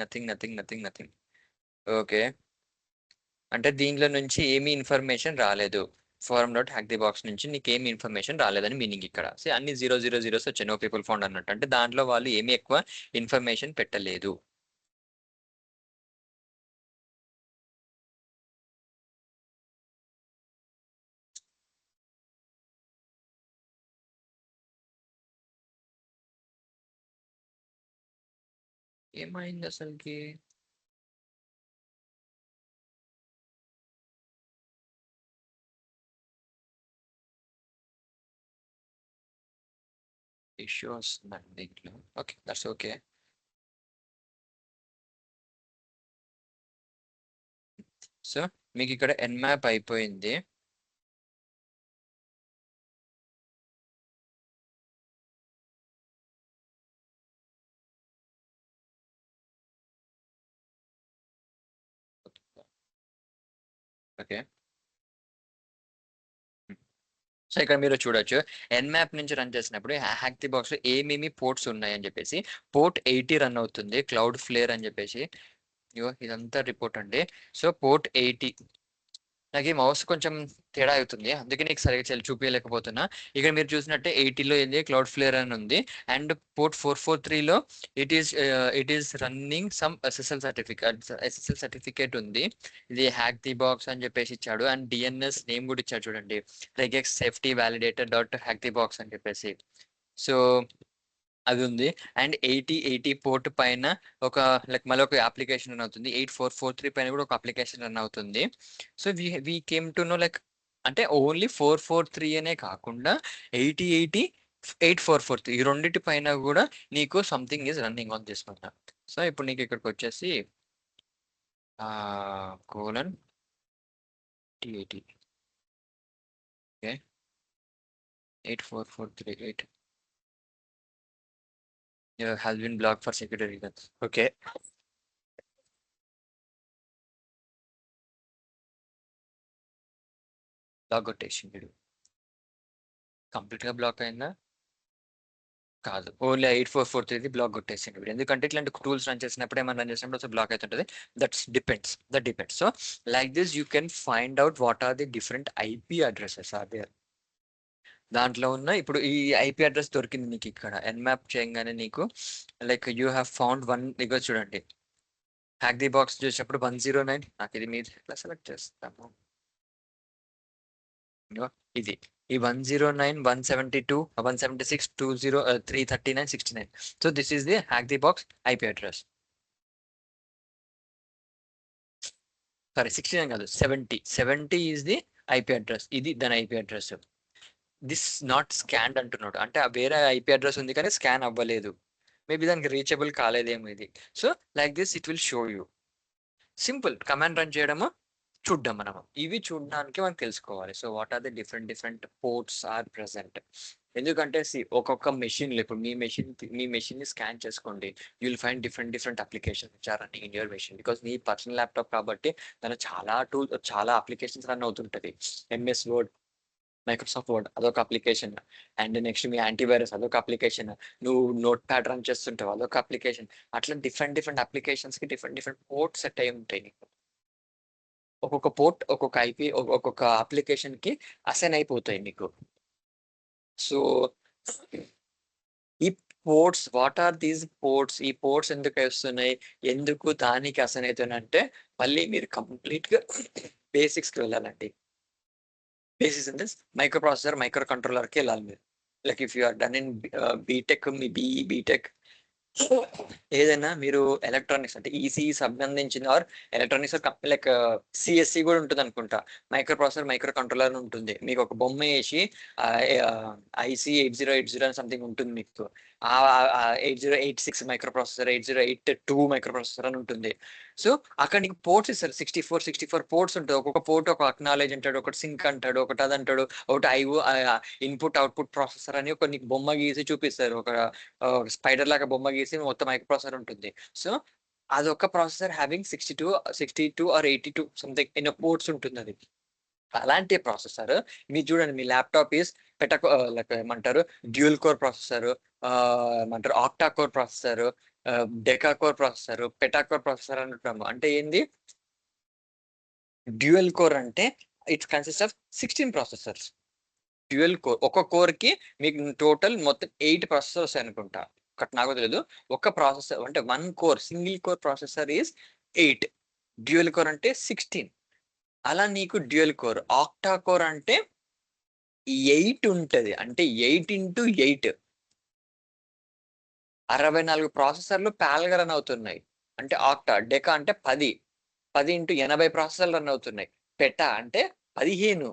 Okay, అంటే దీంట్లో నుంచి ఏమీ ఇన్ఫర్మేషన్ రాలేదు. forum.hackthebox నుంచి నీకు ఏమి ఇన్ఫర్మేషన్ రాలేదని మీనింగ్ ఇక్కడ. సో అన్ని 000 వచ్చాయి, నో పీపుల్ ఫౌండ్ అన్నట్టు. అంటే దాంట్లో వాళ్ళు ఏమీ ఎక్కువ ఇన్ఫర్మేషన్ పెట్టలేదు. ఏమైంది అసలుకి? ఇష్యూ వస్తుందండి దీంట్లో. Okay, that's okay. సో మీకు ఇక్కడ ఎన్మ్యాప్ అయిపోయింది. ఓకే, సో ఇక్కడ మీరు చూడొచ్చు ఎన్మ్యాప్ నుంచి రన్ చేసినప్పుడు హ్యాక్ ది బాక్స్ లో ఏమేమి పోర్ట్స్ ఉన్నాయని చెప్పేసి. పోర్ట్ 80 రన్ అవుతుంది, క్లౌడ్ ఫ్లేర్ అని చెప్పేసి. ఇదంతా రిపోర్ట్ అండి. సో పోర్ట్ 80, నాకు ఈ మౌస్ కొంచెం తేడా అవుతుంది, అందుకే నీకు సరిగ్గా చూపించలేకపోతున్నా. ఇక్కడ మీరు చూసినట్టే 80లో ఏంది క్లౌడ్ ఫ్లేర్ అని ఉంది. అండ్ పోర్ట్ 443లో it is running some SSL certificate ఉంది. ఇది హ్యాక్ ది బాక్స్ అని చెప్పేసి ఇచ్చాడు. అండ్ డిఎన్ఎస్ నేమ్ కూడా ఇచ్చాడు చూడండి, regex safety validator dot hack the box అని చెప్పేసి. సో అది ఉంది. అండ్ 80 పోర్ట్ పైన ఒక లైక్ మళ్ళీ ఒక అప్లికేషన్ రన్ అవుతుంది. 8443 పైన కూడా ఒక అప్లికేషన్ రన్ అవుతుంది. So we came to know like, అంటే ఓన్లీ 443 అనే కాకుండా 80 8443 ఈ రెండింటి పైన కూడా నీకు something is running on this one. So ఇప్పుడు నీకు ఇక్కడికి వచ్చేసి colon T80 okay 84438 has been blocked for security reasons. Okay, block కొట్టేసింది. కంప్లీట్ గా బ్లాక్ అయిందా? కాదు, ఓన్లీ 8443 బ్లాక్ కొట్టేసింది వీడు. ఎందుకంటే ఇట్లాంటి టూల్స్ రన్ చేసినప్పుడు ఏమైనా రన్ చేసినప్పుడు బ్లాక్ అవుతుంటుంది. That depends. So like this you can find out what are the different IP addresses are there. దాంట్లో ఉన్న ఇప్పుడు ఈ ఐపీ అడ్రస్ దొరికింది నీకు ఇక్కడ ఎన్మ్యాప్ చేయగానే నీకు like you have found one. ఇగో చూడండి, హ్యాక్ ది బాక్స్ చేసినప్పుడు 109. నాకు ఇది మీరు ఎట్లా సెలెక్ట్ చేస్తాము? ఇగో ఇది ఈ 109, 172, 176, 20, 339, 69. So this is the hack the box IP address. Sorry 69 కాదు, 70 ఈస్ ది ఐపీ అడ్రస్. ఇది దాని IP address. This not scan అంటున్నాడు, అంటే వేరే ఐపీ అడ్రస్ ఉంది కానీ స్కాన్ అవ్వలేదు, మేబీ దానికి రీచబుల్ కాలేదేమో ఇది. So like this it will show you. Simple command run చేయడము, చూడ్డం మనం. ఇవి చూడడానికి మనం తెలుసుకోవాలి. So what are the different ports are present. ఎందుకంటే ఒక్కొక్క మెషిన్, ఇప్పుడు మీ మెషిన్ ని స్కాన్ చేసుకోండి, you will find different applications which are running in your machine. Because నీ పర్సనల్ ల్యాప్టాప్ కాబట్టి దాని చాలా అప్లికేషన్స్ రన్ అవుతుంటది. ఎంఎస్ వర్డ్, మైక్రోసాఫ్ట్ వర్డ్ అదొక అప్లికేషన్, అండ్ నెక్స్ట్ మీ యాంటీవైరస్ అదొక అప్లికేషన్, నువ్వు నోట్ ప్యాడ్ రన్ చేస్తుంటావు అదొక అప్లికేషన్. అట్లా డిఫరెంట్ అప్లికేషన్స్ కి డిఫరెంట్ పోర్ట్ సెట్ అయి ఉంటాయి నీకు. ఒక్కొక్క పోర్ట్, ఒక్కొక్క ఐపీ, ఒక్కొక్క అప్లికేషన్ కి అసైన్ అయిపోతాయి మీకు. సో ఈ ports, what are these ports, ఈ పోర్ట్స్ ఎందుకు వస్తున్నాయి, ఎందుకు దానికి అసైన్ అవుతున్నాయి అంటే మళ్ళీ మీరు కంప్లీట్ గా బేసిక్స్ కి వెళ్ళాలండి. బేసిక్స్ అంటే మైక్రో ప్రాసెసర్, మైక్రో కంట్రోలర్ కి వెళ్ళాలి మీరు. Like if you are done in BTech, మీ బీఈ బీటెక్ ఏదైనా మీరు ఎలక్ట్రానిక్స్ అంటే ఈసీఈ సంబంధించిన ఆర్ ఎలక్ట్రానిక్స్ లైక్ సిఎస్సి కూడా ఉంటుంది అనుకుంటా. మైక్రో ప్రాసెసర్, మైక్రో కంట్రోలర్ ఉంటుంది. మీకు ఒక బొమ్మ వేసి ఐసీ 8080 అని సంథింగ్ ఉంటుంది మీకు. 8086 మైక్రో ప్రాసెసర్, 8082 మైక్రో ప్రాసెసర్ అని ఉంటుంది. సో అక్కడ నీకు పోర్ట్స్ ఇస్తారు, 64 పోర్ట్స్ ఉంటుంది. ఒక్కొక్క పోర్ట్ ఒక అక్నాలెడ్జ్ అంటాడు, ఒకటి సింక్ అంటాడు, ఒకటి అది అంటాడు, ఒకటి ఐఓ ఇన్పుట్ అవుట్పుట్ ప్రాసెసర్ అని ఒక నీకు బొమ్మ గీసి చూపిస్తారు. ఒక స్పైడర్ లాగా బొమ్మ గీసి మొత్తం మైక్రో ప్రాసెసర్ ఉంటుంది. సో అదొక processor having 62 or 82 something in ports ఉంటుంది అది. అలాంటి ప్రాసెసర్ మీరు చూడండి, మీ ల్యాప్టాప్ ఈస్ లైక్ ఏమంటారు, డ్యూయల్ కోర్ ప్రాసెసర్, ఏమంటారు octa core processor, deca core processor, peta core processor అంటాము. అంటే ఏంది డ్యూయల్ కోర్ అంటే it's consist of 16 processors. Dual core, ఒక కోర్ కి మీకు టోటల్ మొత్తం 8 ప్రాసెసర్ వస్తాయి అనుకుంటా, ఒకటి నాకు తెలియదు. ఒక ప్రాసెసర్ అంటే one core, single core processor is 8, dual core అంటే 16. అలా నీకు డ్యూయల్ కోర్, ఆక్టా కోర్ అంటే 8 ఉంటది, అంటే 8x8, 64 ప్రాసెసర్లు ప్యారల్ గా రన్ అవుతున్నాయి. అంటే ఆక్టా. డెకా అంటే 10 ఇంటూ 80 ప్రాసెసర్లు రన్ అవుతున్నాయి. పెటా అంటే 15,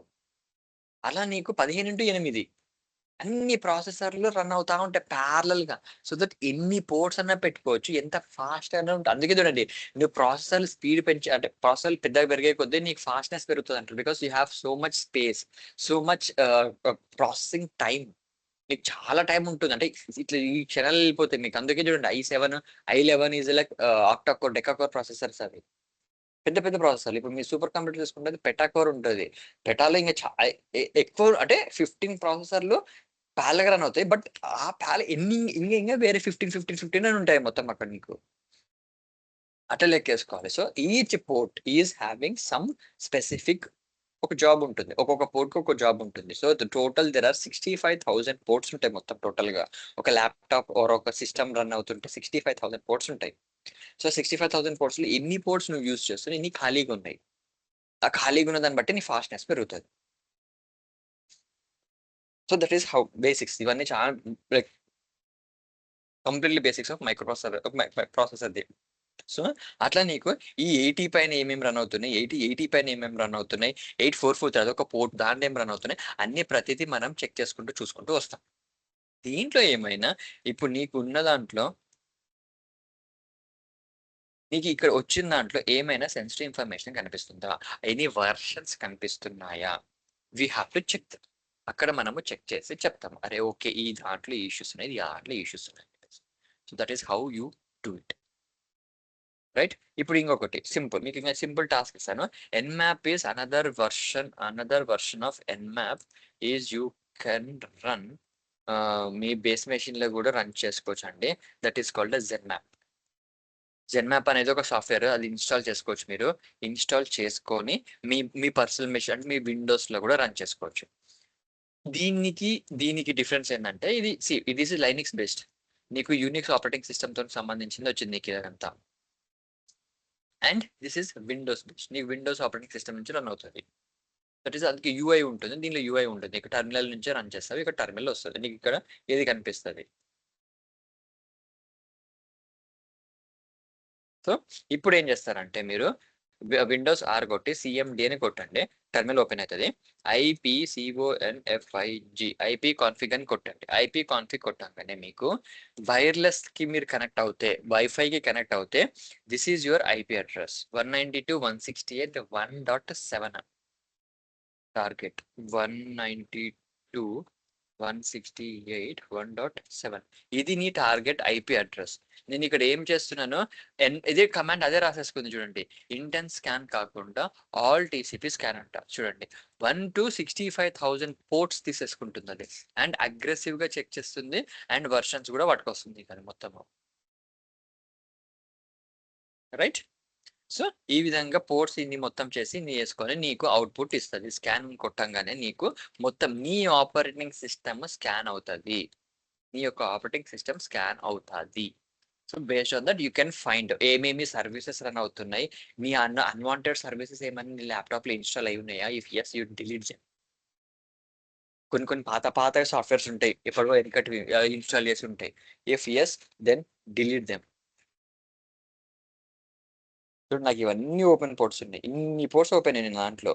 అలా నీకు 15x8 అన్ని ప్రాసెసర్లు రన్ అవుతా ఉంటాయి ప్యారలల్ గా. సో దట్ ఎన్ని పోర్ట్స్ అన్నా పెట్టుకోవచ్చు, ఎంత ఫాస్ట్ అయినా ఉంటుంది. అందుకే చూడండి, నువ్వు ప్రాసెసర్ స్పీడ్ పెంచి అంటే ప్రాసెసర్ పెద్దగా పెరిగే కొద్దీ నీకు ఫాస్ట్నెస్ పెరుగుతుంది అంటారు. Because you have so much space, so much processing time. మీకు చాలా టైం ఉంటుంది, అంటే ఇట్లా ఈ క్షణాలు వెళ్ళిపోతాయి మీకు. అందుకే చూడండి i7, i11 is like octa core, deca core processors అవి. పెద్ద పెద్ద ప్రాసెసర్లు. ఇప్పుడు మీ సూపర్ కంప్యూటర్ చూసుకుంటే పెటాకోర్ ఉంటుంది. పెటాలో ఇంకా ఎక్కువ అంటే 15 ప్రాసెసర్లు ప్యారలల్ రన్ అవుతాయి. బట్ ఆ ఎన్ని ఇంకా వేరే 15 అని ఉంటాయి మొత్తం అక్కడ నీకు. అట్లా లెక్కేసుకోవాలి. So each port is having some specific ఒక జాబ్ ఉంటుంది. ఒక్కొక్క పోర్ట్ కి ఒక జాబ్ ఉంటుంది. So total there are 65,000 ports ఉంటాయి మొత్తం టోటల్ గా. ఒక ల్యాప్టాప్ ఆర్ ఒక సిస్టమ్ రన్ అవుతుంటే 65,000 పోర్ట్స్ ఉంటాయి. సో 65,000 పోర్ట్స్ లో ఎన్ని పోర్ట్స్ నువ్వు యూజ్ చేస్తున్నావు, ఎన్ని ఖాళీగా ఉన్నాయి, ఆ ఖాళీగా ఉన్న దాన్ని బట్టి నీ ఫాస్ట్నెస్ పెరుగుతుంది. So that is how basics. ఇవన్నీ చాలా like completely basics of micro processor the. So అట్లా నీకు ఈ 80 పైన ఏమేమి రన్ అవుతున్నాయి, 80 పైన ఏమేమి రన్ అవుతున్నాయి, 8443 అదొక పోర్ట్, దాంట్లో ఏం రన్ అవుతున్నాయి, అన్ని ప్రతిదీ మనం చెక్ చేసుకుంటూ చూసుకుంటూ వస్తాం. దీంట్లో ఏమైనా ఇప్పుడు నీకు ఉన్న దాంట్లో, నీకు ఇక్కడ వచ్చిన దాంట్లో ఏమైనా సెన్సిటివ్ ఇన్ఫర్మేషన్ కనిపిస్తుందా, ఎనీ వర్షన్స్ కనిపిస్తున్నాయా, వీ హ్యావ్ టు చెక్. అక్కడ మనము చెక్ చేసి చెప్తాము, అరే ఓకే ఈ దాంట్లో ఇష్యూస్ ఉన్నాయి, ఈ దాంట్లో ఇష్యూస్ ఉన్నాయి. So that is how you do it, right. ఇప్పుడు ఇంకొకటి సింపుల్, మీకు ఇంకా సింపుల్ టాస్క్ ఇస్తాను. nmap is another version of nmap is you can run, me base machine లో కూడా రన్ చేసుకోవచ్చు అండి. దట్ ఈస్ కాల్డ్ జెన్మ్యాప్ అనేది ఒక సాఫ్ట్వేర్, అది ఇన్స్టాల్ చేసుకోవచ్చు మీరు. ఇన్స్టాల్ చేసుకొని మీ పర్సనల్ మెషిన్ అంటే మీ విండోస్ లో కూడా రన్ చేసుకోవచ్చు. దీనికి డిఫరెన్స్ ఏంటంటే ఇది లైనిక్స్ బేస్డ్, నీకు యూనిక్స్ ఆపరేటింగ్ సిస్టమ్ తో సంబంధించింది వచ్చింది నీకు ఇదంతా. And this is Windows based, నీకు విండోస్ ఆపరేటింగ్ సిస్టమ్ నుంచి రన్ అవుతుంది. దట్ ఈస్ అందుకే యూఐ ఉంటుంది, దీనిలో యూఐ ఉంటుంది. ఇక్కడ టర్మినల్ నుంచే రన్ చేస్తావు, ఇక్కడ టర్మినల్ వస్తుంది, నీకు ఇక్కడ ఏది కనిపిస్తుంది. సో ఇప్పుడు ఏం చేస్తారంటే మీరు విండోస్ ఆర్ కొట్టి సిఎండి అని కొట్టండి, టర్మినల్ ఓపెన్ అవుతుంది. IPCONFIG ఐపీ కాన్ఫిగ్ అని కొట్టండి. ఐపీ కాన్ఫిగ్ కొట్టాకనే మీకు వైర్లెస్ కి మీరు కనెక్ట్ అవుతే, వైఫైకి కనెక్ట్ అవుతే this is your IP address 192.168.1.7 target 192.168.1.7. ఇది నీ టార్గెట్ ఐపీ అడ్రస్. నేను ఇక్కడ ఏం చేస్తున్నాను, ఇదే కమాండ్ అదే రాసేసుకుంది చూడండి. ఇంటెన్స్ స్కాన్ కాకుండా ఆల్ టీసీపీ స్కాన్ అంట చూడండి. 1 to 65,000 పోర్ట్స్ తీసేసుకుంటుంది అది, అండ్ అగ్రెసివ్ గా చెక్ చేస్తుంది, అండ్ వర్షన్స్ కూడా పట్టుకొస్తుంది కానీ మొత్తం. రైట్. సో ఈ విధంగా పోర్ట్స్ ఇన్ని మొత్తం చేసి నీ వేసుకొని నీకు అవుట్పుట్ ఇస్తుంది. స్కాన్ కొట్టంగానే నీకు మొత్తం నీ ఆపరేటింగ్ సిస్టమ్ స్కాన్ అవుతుంది, నీ యొక్క ఆపరేటింగ్ సిస్టమ్ స్కాన్ అవుతుంది. So based on that you can find ఏమేమి సర్వీసెస్ రన్ అవుతున్నాయి, మీ అన్వాంటెడ్ సర్వీసెస్ ఏమైనా నీ ల్యాప్టాప్ లో ఇన్స్టాల్ అయి ఉన్నాయా. If yes you delete them. కొన్ని పాత సాఫ్ట్వేర్స్ ఉంటాయి, ఎప్పుడో వెనకటి ఇన్స్టాల్ చేసి ఉంటాయి. If yes then delete them. చూడండి నాకు ఇవన్నీ ఓపెన్ పోర్ట్స్ ఉన్నాయి, ఇన్ని పోర్ట్స్ ఓపెన్ అయినాయి దాంట్లో.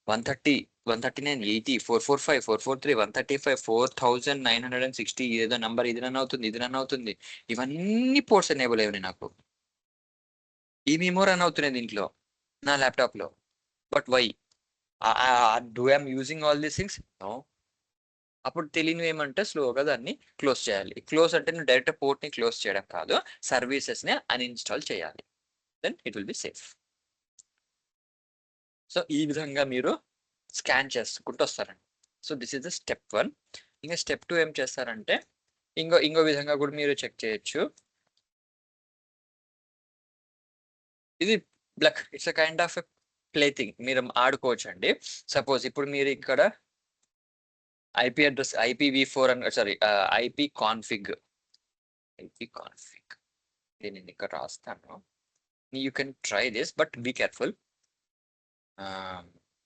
130, 139, 80, 445, 443, 135, 4,960. ఏదో నంబర్ ఇది రన్ అవుతుంది, ఇది రన్ అవుతుంది. ఇవన్నీ పోర్ట్స్ ఎనేబుల్ అయ్యాయి నాకు. ఏమేమో రన్ అవుతున్నాయి దీంట్లో నా ల్యాప్టాప్ లో. But why do I'm using all these things? No. అప్పుడు తెలియని ఏమంటే స్లోగా దాన్ని క్లోజ్ చేయాలి. క్లోజ్ అంటే నువ్వు డైరెక్ట్ పోర్ట్ ని క్లోజ్ చేయడం కాదు, సర్వీసెస్ ని అన్ఇన్స్టాల్ చేయాలి. Then it will be safe. So ఈ విధంగా మీరు స్కాన్ చేసుకుంటూ వస్తారండి. So this is the step 1. ఇంకా స్టెప్ 2 ఏం చేస్తారంటే ఇంకో విధంగా కూడా మీరు చెక్ చేయొచ్చు. ఇది black, it's a kind of play thing, మీరు ఆడుకోవచ్చు అండి. సపోజ్ ఇప్పుడు మీరు ఇక్కడ ఐపీ అడ్రస్ IPv4 అని, సారీ ఐపీ కాన్ఫిగ్ నేను ఇక్కడ రాస్తాను. You can try this but be careful.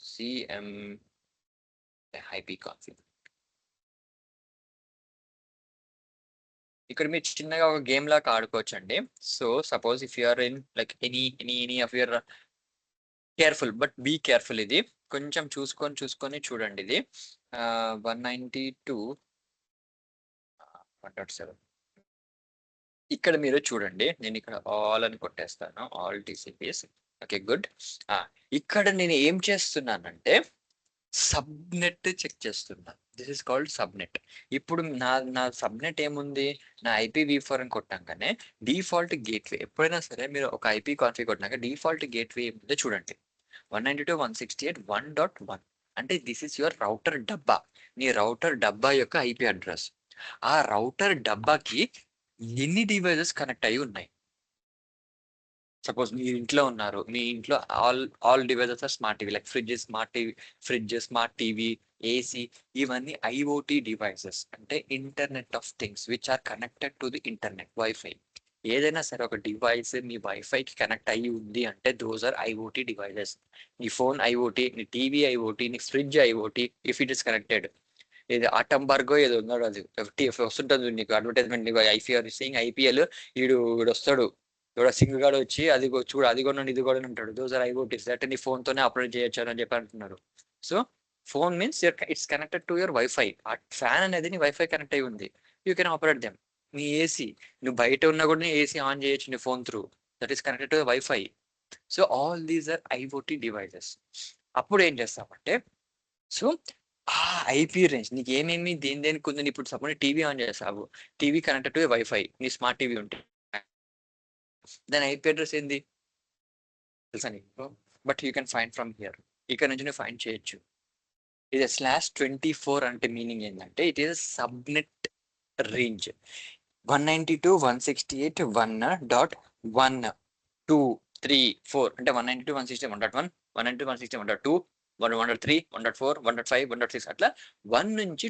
CM IP config. ఇక్కడ మీరు చిన్నగా ఒక గేమ్ లాగా ఆడుకోవచ్చు అండి. So suppose if you're in like any of your, careful but be careful. ఇది కొంచెం చూసుకొని చూడండి. ఇది 192.1.7. ఇక్కడ మీరు చూడండి, నేను ఇక్కడ ఆల్ అని కొట్టేస్తాను, ఆల్ TCPs. Okay good. ఇక్కడ నేను ఏం చేస్తున్నానంటే సబ్నెట్ చెక్ చేస్తున్నా. This is called subnet. ఇప్పుడు నా సబ్నెట్ ఏముంది, నా IPv4 అని కొట్టాకనే డిఫాల్ట్ గేట్వే. ఎప్పుడైనా సరే మీరు ఒక IP కాన్ఫిగ్ కొట్టినాక డిఫాల్ట్ గేట్వే ఏముందో చూడండి, 192.168.1.1. అంటే దిస్ ఇస్ యువర్ రౌటర్ డబ్బా, నీ రౌటర్ డబ్బా యొక్క IP అడ్రస్. ఆ రౌటర్ డబ్బాకి ఎన్ని డివైజెస్ కనెక్ట్ అయి ఉన్నాయి. సపోజ్ మీరు ఇంట్లో ఉన్నారు, మీ ఇంట్లో all devices are smart TV, like fridge, smart TV, AC. ఇవన్నీ IoT డివైజెస్, అంటే internet of things which are connected to the internet, wifi. ఏదైనా సరే ఒక డివైస్ మీ వైఫైకి కనెక్ట్ అయ్యి ఉంది అంటే దోస్ ఆర్ IoT డివైజెస్. నీ ఫోన్ IoT, నీ టీవీ IoT, నీ fridge IoT if it is connected. ఇది ఆటంబర్గో ఏదో ఉన్నాడు, అది వస్తుంటుంది నీకు అడ్వర్టైజ్మెంట్, నీకు IPL వీడు వస్తాడు, ఎవడో సింగ్ గాడు వచ్చి అది చూడు, అది కూడా ఇది కూడా ఉంటాడు. దోస్ ఆర్ IoTs దట్ నీ ఫోన్ తోనే ఆపరేట్ చేయొచ్చు అని చెప్పి అంటున్నారు. So phone means it's connected to your wifi. ఆ ఫ్యాన్ అనేది నీ వైఫై కనెక్ట్ అయి ఉంది, యూ కెన్ ఆపరేట్ దెమ్. నీ AC, నువ్వు బయట ఉన్నా కూడా నీ AC ఆన్ చేయొచ్చు నీ phone through, that is connected to wifi. So all these are IoT devices. అప్పుడు ఏం చేస్తామంటే, సో ఆ IP రేంజ్ నీకు ఏమేమి దేనికి ఉంది. ఇప్పుడు సపోజ్ టీవీ ఆన్ చేస్తావు, టీవీ కనెక్టెడ్ టు వైఫై, నీ స్మార్ట్ టీవీ ఉంటే దాని IP అడ్రస్ ఏంది తెలుసా నీకు? But you can find from here. ఇక్కడ నుంచి నువ్వు ఫైండ్ చేయొచ్చు. ఇది /24 అంటే మీనింగ్ ఏంటంటే ఇట్ ఈస్ సబ్నెట్ రేంజ్ 192.168.1.1, 2, 3, 4 అంటే 192.168.1.1, 192.168.1.2, 103, 104, 105, 106 అట్లా 1 నుంచి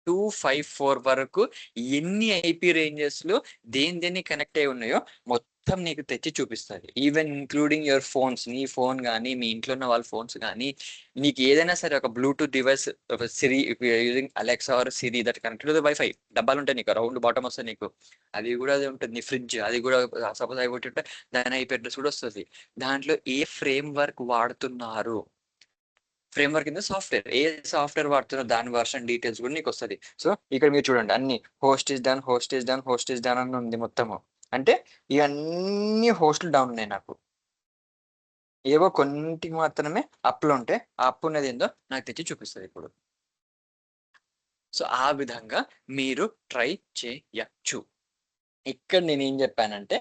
254 వరకు ఎన్ని IP రేంజెస్ లో దేని కనెక్ట్ అయి ఉన్నాయో మొత్తం మొత్తం నీకు తెచ్చి చూపిస్తుంది. ఈవెన్ ఇంక్లూడింగ్ యువర్ ఫోన్స్, నీ ఫోన్ కానీ మీ ఇంట్లో ఉన్న వాళ్ళ ఫోన్స్ కానీ, నీకు ఏదైనా సరే ఒక బ్లూటూత్ డివైస్, ఒక Siri using Alexa or Siri that connected to the wifi డబ్బాలు ఉంటాయి నీకు, రౌండ్ బాటమ్ వస్తుంది నీకు, అది కూడా అది ఉంటుంది. నీ ఫ్రిడ్జ్ అది కూడా సపోజ్ అయిపోతుంటే దాని ఐపీ అడ్రస్ కూడా వస్తుంది. దాంట్లో ఏ ఫ్రేమ్ వర్క్ వాడుతున్నారు, ఫ్రేమ్ వర్క్ కింద సాఫ్ట్వేర్, ఏ సాఫ్ట్వేర్ వాడుతున్నారు దాని వర్షన్ డీటెయిల్స్ కూడా నీకు వస్తుంది. సో ఇక్కడ మీరు చూడండి అన్ని host is done, host is done, host is done అని ఉంది మొత్తము. అంటే ఇవన్నీ హోస్ట్లు డౌన్ ఉన్నాయి నాకు, ఏవో కొన్నింటికి మాత్రమే అప్లో ఉంటే ఆ అప్పు ఉన్నది ఏందో నాకు తెచ్చి చూపిస్తుంది ఇప్పుడు. సో ఆ విధంగా మీరు ట్రై చేయచ్చు. ఇక్కడ నేను ఏం చెప్పానంటే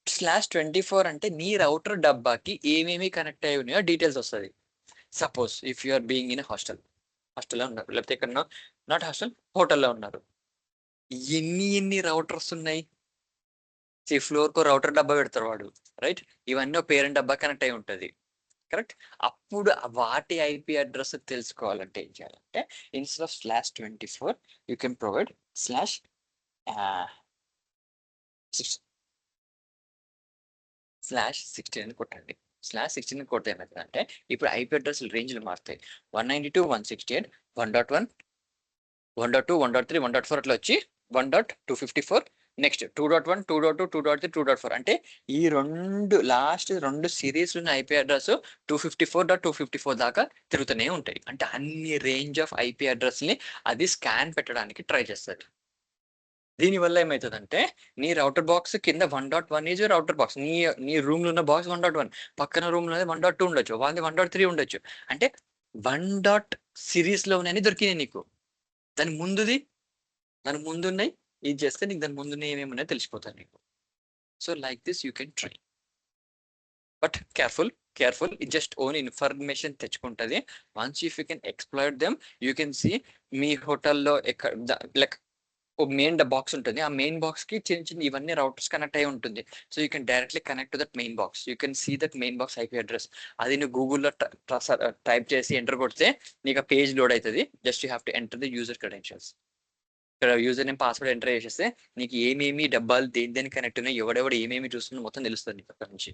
/24 అంటే నీ రౌటర్ డబ్బాకి ఏమేమి కనెక్ట్ అయి ఉన్నాయో డీటెయిల్స్ వస్తుంది. Suppose if you are being in హాస్టల్లో ఉన్నారు, లేకపోతే ఇక్కడ నాట్ హాస్టల్, హోటల్లో ఉన్నారు, ఎన్ని రౌటర్స్ ఉన్నాయి, ఫ్లోర్ కో రౌటర్ డబ్బా పెడతారు వాడు, రైట్? ఇవన్నీ ఒక పేరెంట్ డబ్బా కనెక్ట్ అయి ఉంటుంది, కరెక్ట్? అప్పుడు వాటి ఐపీ అడ్రస్ తెలుసుకోవాలంటే ఏం చేయాలంటే instead of /24 you can provide /16 అని కొట్టండి. /16 కొడితే ఏమవుతుందంటే ఇప్పుడు ఐపీ అడ్రస్ రేంజ్లు మారుతాయి. 192.168, 1.1, 1.2, 1.3, 1.4 అట్లా వచ్చి 1.254, నెక్స్ట్ 2.1, 2.2, 2.3, 2.4. అంటే ఈ లాస్ట్ రెండు సిరీస్ ఉన్న ఐపీ అడ్రస్ 254.254 దాకా తిరుగుతూనే ఉంటాయి. అంటే అన్ని రేంజ్ ఆఫ్ ఐపీ అడ్రస్ ని అది స్కాన్ పెట్టడానికి ట్రై చేస్తుంది. దీనివల్ల ఏమవుతుందంటే నీ రౌటర్ బాక్స్ కింద 1.1 ఈజ్ రౌటర్ బాక్స్, నీ రూమ్ లో ఉన్న బాక్స్ 1.1, పక్కన రూమ్ లో 1.2 ఉండొచ్చు, వాళ్ళది 1.3 ఉండొచ్చు. అంటే 1. సిరీస్ లో ఉన్నాయని దొరికినాయి నీకు. దాని ముందున్నాయి ఇది చేస్తే నీకు దాని ముందున్నాయి ఏమేమి ఉన్నాయో తెలిసిపోతాయి నీకు. So like this you can try, but careful, ఇది జస్ట్ ఓన్ ఇన్ఫర్మేషన్ తెచ్చుకుంటుంది. Once if you can explore them you can see మీ హోటల్లో లైక్ మెయిన్ బాక్స్ ఉంటుంది, ఆ మెయిన్ బాక్స్ కి చిన్న ఇవన్నీ రౌటర్స్ కనెక్ట్ అయి ఉంటుంది. So you can directly connect to that main box, you can see that main box IP address. అది నువ్వు గూగుల్లో టైప్ చేసి ఎంటర్ కొడితే నీకు ఆ పేజ్ లోడ్ అవుతుంది. Just you have to enter the user credentials. ఇక్కడ యూజర్ నేమ్ పాస్వర్డ్ ఎంటర్ చేసేస్తే నీకు ఏమేమి డబ్బాలు దేని కనెక్ట్ ఉన్నాయి, ఎవడెవడు ఏమేమి చూస్తుందో మొత్తం తెలుస్తుంది నీకు అక్కడ నుంచి.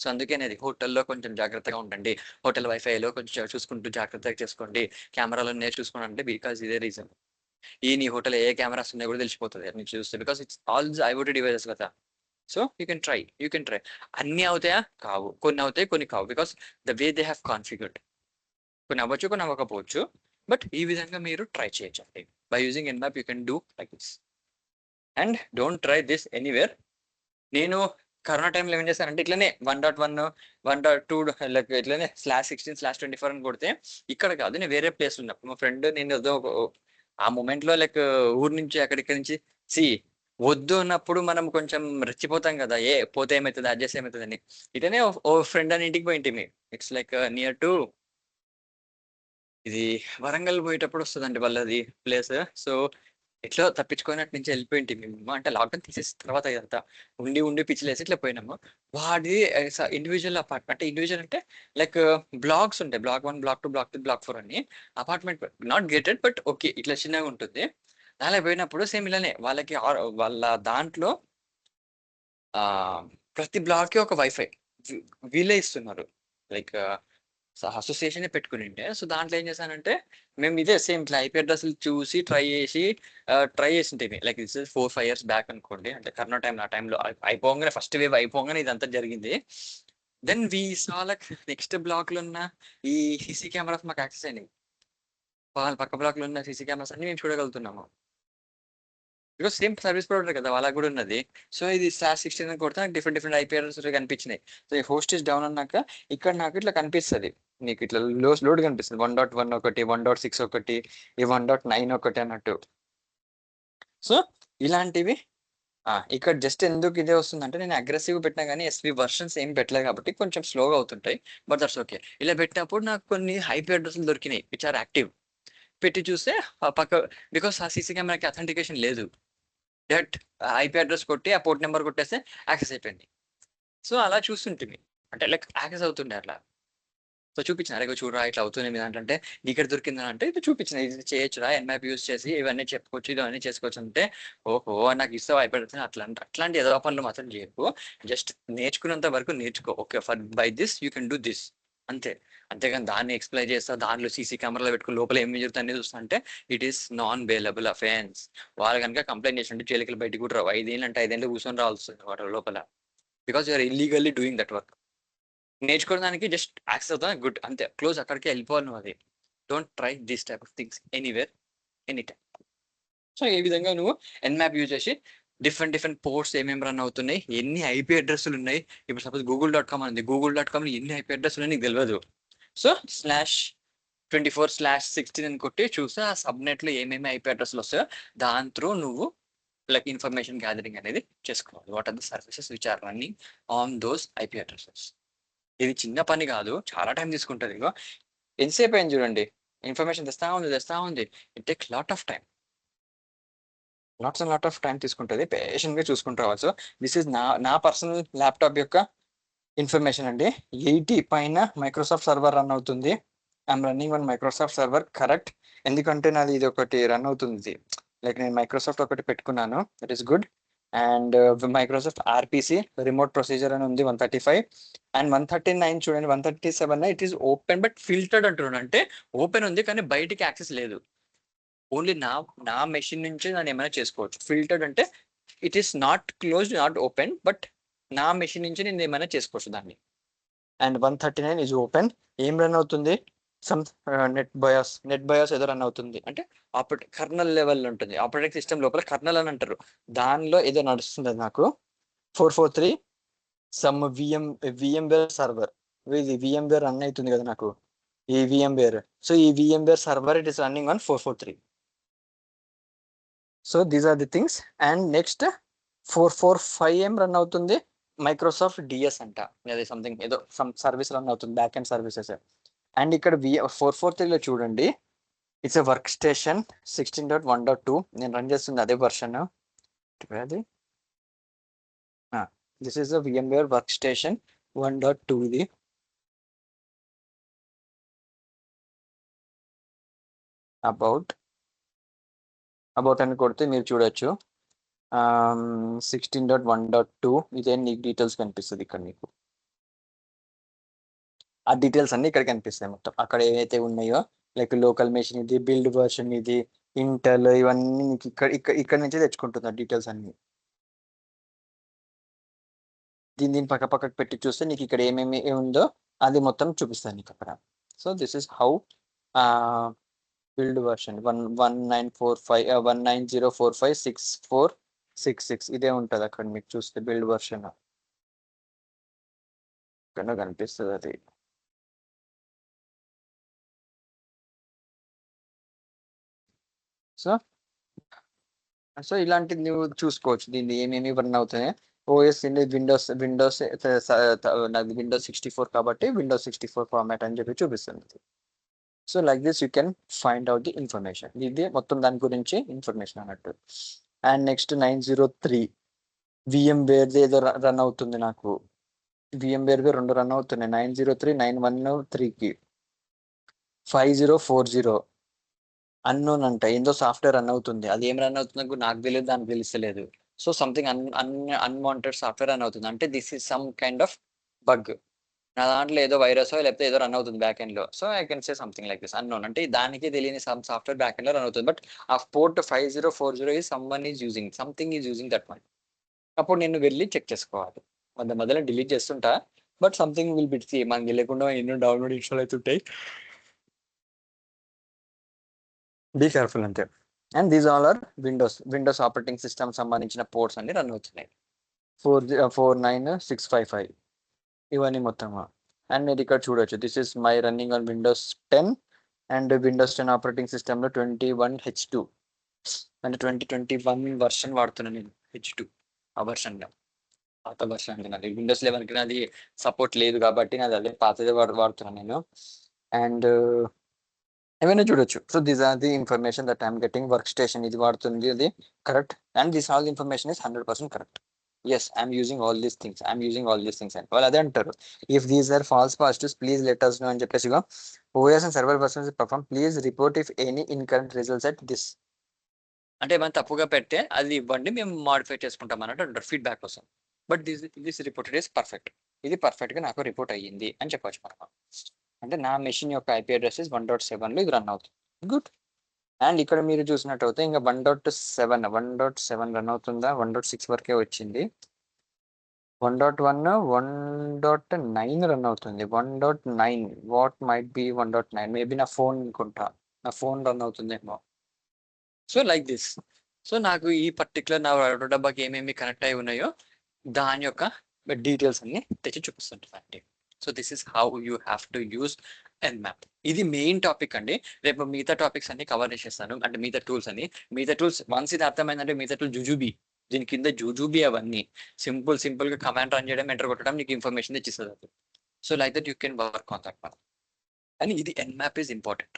సో అందుకేనేది హోటల్లో కొంచెం జాగ్రత్తగా ఉండండి, హోటల్ వైఫైలో కొంచెం చూసుకుంటూ జాగ్రత్తగా చేసుకోండి, కెమెరాలో చూసుకోండి. అంటే బికాస్ ఇదే రీజన్. నీ హోటల్ ఏ కెమెరాస్ ఉన్నాయో కూడా తెలిసిపోతుంది నీకు చూస్తే, because it's all IoT devices కదా. So you can try. అన్ని అవుతాయా? కావు. కొన్ని అవుతాయి, కొన్ని కావు, because the way they have configured. కొన్ని అవ్వచ్చు, కొన్ని అవ్వకపోవచ్చు, బట్ ఈ విధంగా మీరు ట్రై చేయొచ్చండి. By using Nmap you can do like this. And don't try this anywhere. నేను కరోనా టైంలో ఏం చేశానంటే ఇట్లనే 1.1, 1.2 లైక్ ఇట్లనే /16, /24 అని కొడితే ఇక్కడ కాదు, నేను వేరే ప్లేస్ ఉన్నప్పుడు మా ఫ్రెండ్ నేను ఏదో ఆ మూమెంట్ లో లైక్ ఊరు నుంచి అక్కడిక్కడి నుంచి వద్దు అన్నప్పుడు మనం కొంచెం రెచ్చిపోతాం కదా, పోతే ఏమవుతుంది, అడ్జస్ట్ ఏమవుతుంది అని. ఇటనే ఓ ఫ్రెండ్ అని ఇంటికి పోయింటి. ఇట్స్ లైక్ నియర్ టు ఇది వరంగల్ పోయేటప్పుడు వస్తుందండి వాళ్ళది ప్లేస్. సో ఎట్లా తప్పించుకున్నట్టు నుంచి వెళ్ళిపోయింటి మేము. అంటే లాక్డౌన్ తీసేసిన తర్వాత ఇదంతా ఉండి పిచ్చిలేసి ఇట్లా పోయినాము. వాడి ఇండివిజువల్ అపార్ట్మెంట్, అంటే ఇండివిజువల్ అంటే లైక్ బ్లాక్స్ ఉంటాయి, బ్లాక్ 1, బ్లాక్ 2, బ్లాక్ 3, బ్లాక్ 4 అని. Apartment not gated but okay ఇట్లా చిన్నగా ఉంటుంది. అలా పోయినప్పుడు సేమ్ ఇలానే వాళ్ళకి వాళ్ళ దాంట్లో ప్రతి బ్లాక్ కి ఒక వైఫై వీళ్ళే ఇస్తున్నారు, లైక్ అసోసియేషన్ పెట్టుకుని. సో దాంట్లో ఏం చేశానంటే మేము ఇదే సేమ్ ఇట్లా ఐపీ అడ్రస్లు చూసి ట్రై చేసింటే లైక్ దిస్ 4-5 years బ్యాక్ అనుకోండి. అంటే కరోనా టైంలో, ఆ టైంలో అయిపోగానే ఫస్ట్ వేవ్ అయిపోగానే ఇదంతా జరిగింది. Then we saw like next block లో ఉన్న ఈ సీసీ కెమెరాస్ మాకు యాక్సెస్ అయినాయి. వాళ్ళ పక్క బ్లాక్ లో ఉన్న సీసీ కెమెరాస్ అన్ని మేము చూడగలుగుతున్నాము, బికాస్ సేమ్ సర్వీస్ ప్రొవైడర్ కదా వాళ్ళకి కూడా ఉన్నది. సో ఇది /16 కొడితే నాకు డిఫరెంట్ ఐపీ అడ్రస్ కనిపించినాయి. సో ఈ హోస్ట్ ఇస్ డౌన్ అన్నాక ఇక్కడ నాకు ఇట్లా కనిపిస్తుంది, నీకు ఇట్లా లోడ్ కనిపిస్తుంది 1.1 ఒకటి, 1.6 ఒకటి, ఈ 1.9 ఒకటి అన్నట్టు. సో ఇలాంటివి ఇక్కడ జస్ట్ ఎందుకు ఇదే వస్తుందంటే నేను అగ్రెసివ్ పెట్టినా కానీ ఎస్వి వర్షన్స్ ఏం పెట్టలేదు కాబట్టి కొంచెం స్లోగా అవుతుంటాయి, బట్ దట్స్ ఓకే. ఇలా పెట్టినప్పుడు నాకు కొన్ని ఐపీ అడ్రస్లు దొరికినాయి విచ్ ఆర్ యాక్టివ్. పెట్టి చూస్తే పక్క, బికాస్ ఆ సీసీ కెమెరాకి అథెంటికేషన్ లేదు, డైరెక్ట్ ఐపీ అడ్రస్ కొట్టి ఆ పోర్ట్ నెంబర్ కొట్టేస్తే యాక్సెస్ అయిపోయింది. సో అలా చూస్తుంటుంది, అంటే లైక్ యాక్సెస్ అవుతుండే అట్లా. సో చూపించిన అరే చూడరా ఇట్లా అవుతుంది మీ దాంట్లో అంటే ఇక్కడ దొరికిందా అంటే ఇది చూపించిన ఇది చేయొచ్చురా ఎన్మ్యాప్ యూస్ చేసి ఇవన్నీ చెప్పుకోవచ్చు ఇవన్నీ చేసుకోవచ్చు అంటే ఓహో నాకు ఇస్తావు అయిపోతుంది అట్లాంటి ఏదో పనులు మాత్రం చేయకు. జస్ట్ నేర్చుకున్నంత వరకు నేర్చుకో. Okay for by this you can do this అంతే. అంతేగాని దాన్ని ఎక్స్ప్లెయిన్ చేస్తా దాంట్లో సీసీ కెమెరాలో పెట్టుకుని లోపల ఏం జరుగుతుంది చూస్తా అంటే it is non bailable offence. వాళ్ళు కనుక కంప్లైంట్ చేసినట్టు జైలుకి బయటకు కూడా రావు. 5 ఏళ్ళు అంటే 5 ఏళ్ళు కూర్చొని రావాల్సి వాటి లోపల. Because you're illegally doing that work. నేర్చుకోవడానికి జస్ట్ యాక్సెస్ అవుతా గుడ్ అంతే క్లోజ్ అక్కడికి వెళ్ళిపోవాలి నువ్వు. అది don't try this type of things anywhere any time. So ఈ విధంగా నువ్వు ఎన్మ్యాప్ యూజ్ చేసి డిఫరెంట్ పోర్ట్స్ ఏమేమి రన్ అవుతున్నాయి, ఎన్ని ఐపీ అడ్రస్లు ఉన్నాయి. ఇప్పుడు సపోజ్ గూగుల్.com ఉంది, గూగుల్.comలో ఎన్ని ఐపీ అడ్రస్లు నీకు తెలియదు. సో /24/16 అని కొట్టి చూస్తే ఆ సబ్నెట్లో ఏమేమి ఐపీ అడ్రస్లు వస్తాయో దాని త్రూ నువ్వు లైక్ ఇన్ఫర్మేషన్ గ్యాదరింగ్ అనేది చేసుకోవాలి. What are the services which are running on those IP addresses. ఇది చిన్న పని కాదు, చాలా టైం తీసుకుంటుంది. ఇగో ఎంతసేపు అయింది చూడండి, ఇన్ఫర్మేషన్ తెస్తా ఉంది. It take lot of time, lot of time తీసుకుంటుంది. పేషెంట్గా చూసుకుంటూ రావచ్చు. దిస్ ఈజ్ నా పర్సనల్ ల్యాప్టాప్ యొక్క ఇన్ఫర్మేషన్ అండి. 80 పైన మైక్రోసాఫ్ట్ సర్వర్ రన్ అవుతుంది. I'm running one Microsoft server correct. ఎందుకంటే నాది ఇది ఒకటి రన్ అవుతుంది, లైక్ నేను మైక్రోసాఫ్ట్ ఒకటి పెట్టుకున్నాను, that is good. And Microsoft RPC remote procedure అని ఉంది 135. అండ్ 139 చూడండి, 137 it is open but filtered అంటున్నాడు. అంటే ఓపెన్ ఉంది కానీ బయటికి యాక్సెస్ లేదు. ఓన్లీ నా మెషిన్ నుంచి నేను ఏమైనా చేసుకోవచ్చు. ఫిల్టర్డ్ అంటే it is not close not open, but నా మెషిన్ నుంచి నేను ఏమైనా చేసుకోవచ్చు దాన్ని. And 139 is open. ఏం రన్ అవుతుంది? సమ్ నెట్ బయాస్ ఏదో రన్ అవుతుంది. అంటే కర్నల్ లెవెల్ ఉంటుంది, ఆపరేటింగ్ సిస్టమ్ లోపల కర్నల్ అని అంటారు. దానిలో ఏదో నడుస్తుంది నాకు. 443 సమ్ విఎంవేర్ సర్వర్. ఇది విఎంవేర్ రన్ అవుతుంది కదా నాకు, ఈ విఎంవేర్. సో ఈ VMware server it is running on 443. So these are the things. And next 445 run అవుతుంది మైక్రోసాఫ్ట్ డిఎస్ అంట, అది సంథింగ్ ఏదో సమ్ సర్వీస్ రన్ అవుతుంది, బ్యాక్ ఎండ్ సర్వీసెస్. అండ్ ఇక్కడ 443లో చూడండి, ఇట్స్ ఎ వర్క్ స్టేషన్ 16.1.2. నేను రన్ చేస్తుంది అదే వర్షన్. అది this is the VMware work station 1.2. ఇది అబౌట్ అని కొడితే మీరు చూడొచ్చు 16.1.2. ఇదే నీకు డీటెయిల్స్ కనిపిస్తుంది ఇక్కడ. మీకు ఆ డీటెయిల్స్ అన్ని ఇక్కడ కనిపిస్తాయి మొత్తం. అక్కడ ఏవైతే ఉన్నాయో లైక్ లోకల్ మెషిన్ ఇది, బిల్డ్ వర్షన్ ఇది, ఇంటెల్, ఇవన్నీ మీకు ఇక్కడ నుంచి తెచ్చుకుంటుంది ఆ డీటెయిల్స్ అన్ని. దీన్ని పక్కకు పెట్టి చూస్తే నీకు ఇక్కడ ఏమేమి ఉందో అది మొత్తం చూపిస్తాను నీకు అక్కడ. So this is how build version 190456466 ఇదే ఉంటుంది అక్కడ మీకు చూస్తే బిల్డ్ వర్షన్ కనిపిస్తుంది అది. సో ఇలాంటిది నువ్వు చూసుకోవచ్చు దీన్ని ఏమేమి రన్ అవుతున్నాయి. ఓఎస్ విండోస్ నాది విండోస్ 64 కాబట్టి విండోస్ 64 ఫార్మాట్ అని చెప్పి చూపిస్తుంది. So like this you can find out the information. ఇది మొత్తం దాని గురించి ఇన్ఫర్మేషన్ అన్నట్టు. అండ్ నెక్స్ట్ 903 VMware ఏదో రన్ అవుతుంది నాకు. VMware 2 రన్ అవుతున్నాయి, 903 913కి 5040 అన్నోన్ అంట. ఏందో సాఫ్ట్వేర్ రన్ అవుతుంది, అది ఏం రన్ అవుతుందో నాకు తెలియదు, దానికి తెలుస్తలేదు. So something unwanted software run అవుతుంది. అంటే this is some kind of bug. నా దాంట్లో ఏదో వైరస్ లేకపోతే ఏదో రన్ అవుతుంది బ్యాక్ ఎండ్ లో. So I can say something like this unknown. అంటే దానికి తెలియని సమ్ సాఫ్ట్వేర్ బ్యాక్ ఎండ్ లో రన్ అవుతుంది. బట్ ఆ port 5040 is someone is using something is using that one. అప్పుడు నేను వెళ్ళి చెక్ చేసుకోవాలి. మధ్యలో డిలీట్ చేస్తుంటా, బట్ సంథింగ్ విల్ బిట్ మనకి తెలియకుండా ఎన్నో డౌన్లోడ్ ఇన్స్టాల్ అవుతుంటాయి. బీ కేర్ఫుల్ అంతే. And these all are Windows operating system సంబంధించిన పోర్ట్స్ అన్ని రన్ అవుతున్నాయి. 49655 ఇవన్నీ మొత్తం. అండ్ మీరు ఇక్కడ చూడొచ్చు, this is my running on Windows 10 and Windows 10 operating system లో 21H2 అంటే 2021 వర్షన్ వాడుతున్నాను నేను. H2 ఆ వర్షన్ లో పాత వర్షన్ నాది. విండోస్ 11కి నాది సపోర్ట్ లేదు కాబట్టి నాది అదే పాతదే వాడుతున్నాను నేను. అండ్ ఏమైనా చూడొచ్చు. So this are the information that I'm getting. Work station ఇది వాడుతుంది, అది correct. And this all information is 100% correct. Yes I'm using all these things అని వాళ్ళు అదే అంటారు. If these are false positives please let us know అని చెప్పేసి OS and server persons perform please report if any incorrect results at this. అంటే మనం తప్పుగా పెడితే అది ఇవ్వండి, మేము మాడిఫై చేసుకుంటాం అన్నట్టు అంటారు ఫీడ్బ్యాక్ కోసం. But this reported is perfect. ఇది పర్ఫెక్ట్ గా నాకు రిపోర్ట్ అయ్యింది అని చెప్పొచ్చు మనం. అంటే నా మెషిన్ యొక్క ఐపీ అడ్రస్ 1.7లో ఇది రన్ అవుతుంది. గుడ్. అండ్ ఇక్కడ మీరు చూసినట్టయితే ఇంకా 1.7 రన్ అవుతుందా, 1.6 వరకే వచ్చింది. 1.1 1.9 రన్ అవుతుంది. 1.9 వాట్ మైట్ బి 1.9 మేబీ నా ఫోన్ అనుకుంటా, నా ఫోన్ రన్ అవుతుందేమో. So like this. సో నాకు ఈ పర్టికులర్ నా డబ్బాకి ఏమేమి కనెక్ట్ అయి ఉన్నాయో దాని యొక్క డీటెయిల్స్ అన్ని తెచ్చి చూపిస్తుంటానండి. So this is how you have to use map. ఇది మెయిన్ టాపిక్ అండి. రేపు మిగతా టాపిక్స్ అన్ని కవర్ చేసేస్తాను, అంటే మిగతా టూల్స్ అని. మిగతా టూల్స్ వన్స్ ఇది అర్థమైందంటే మిగతా టూల్ జుజుబీ, దీని కింద జుజుబీ అవన్నీ సింపుల్ గా కమాండ్ రన్ చేయడం, ఎంటర్ కొట్టడం, నీకు ఇన్ఫర్మేషన్ తెచ్చిస్తుంది. So like that you can work on that one. అని ఇది map is important.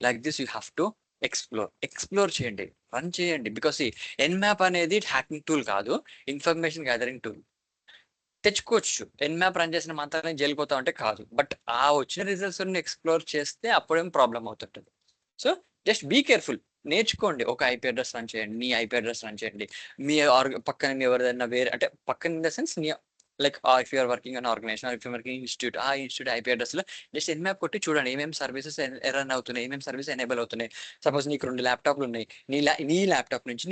Like this you have to explore చేయండి, రన్ చేయండి. బికాస్ మ్యాప్ అనేది హ్యాకింగ్ టూల్ కాదు, ఇన్ఫర్మేషన్ గ్యాదరింగ్ టూల్. తెచ్చుకోవచ్చు, మ్యాప్ రన్ చేసిన మాత్రమే జైలుపోతా అంటే కాదు. బట్ ఆ వచ్చిన రిజల్ట్స్ ఎక్స్ప్లోర్ చేస్తే అప్పుడేం ప్రాబ్లం అవుతుంటుంది. So just be careful. నేర్చుకోండి. ఒక ఐపీ అడ్రస్ రన్ చేయండి, నీ ఐపీ అడ్రస్ రన్ చేయండి, మీ పక్కన మీ ఎవరిదైనా వేరే, అంటే పక్కన ఇన్ ద సెన్స్ నీ like if you're working an organisation, if you working institute, ఆ ఇన్స్టిట్యూట్ ఐపీ అడ్రస్ లో జస్ట్ మ్యాప్ కొట్టి చూడండి ఏమేమి సర్వీసెస్ రన్ అవుతున్నాయి, ఏమేమి సర్వీస్ ఎనేబుల్ అవుతున్నాయి. సపోజ్ నీకు 2 ల్యాప్టాప్లు ఉన్నాయి, నీ ల్యాప్టాప్ నుంచి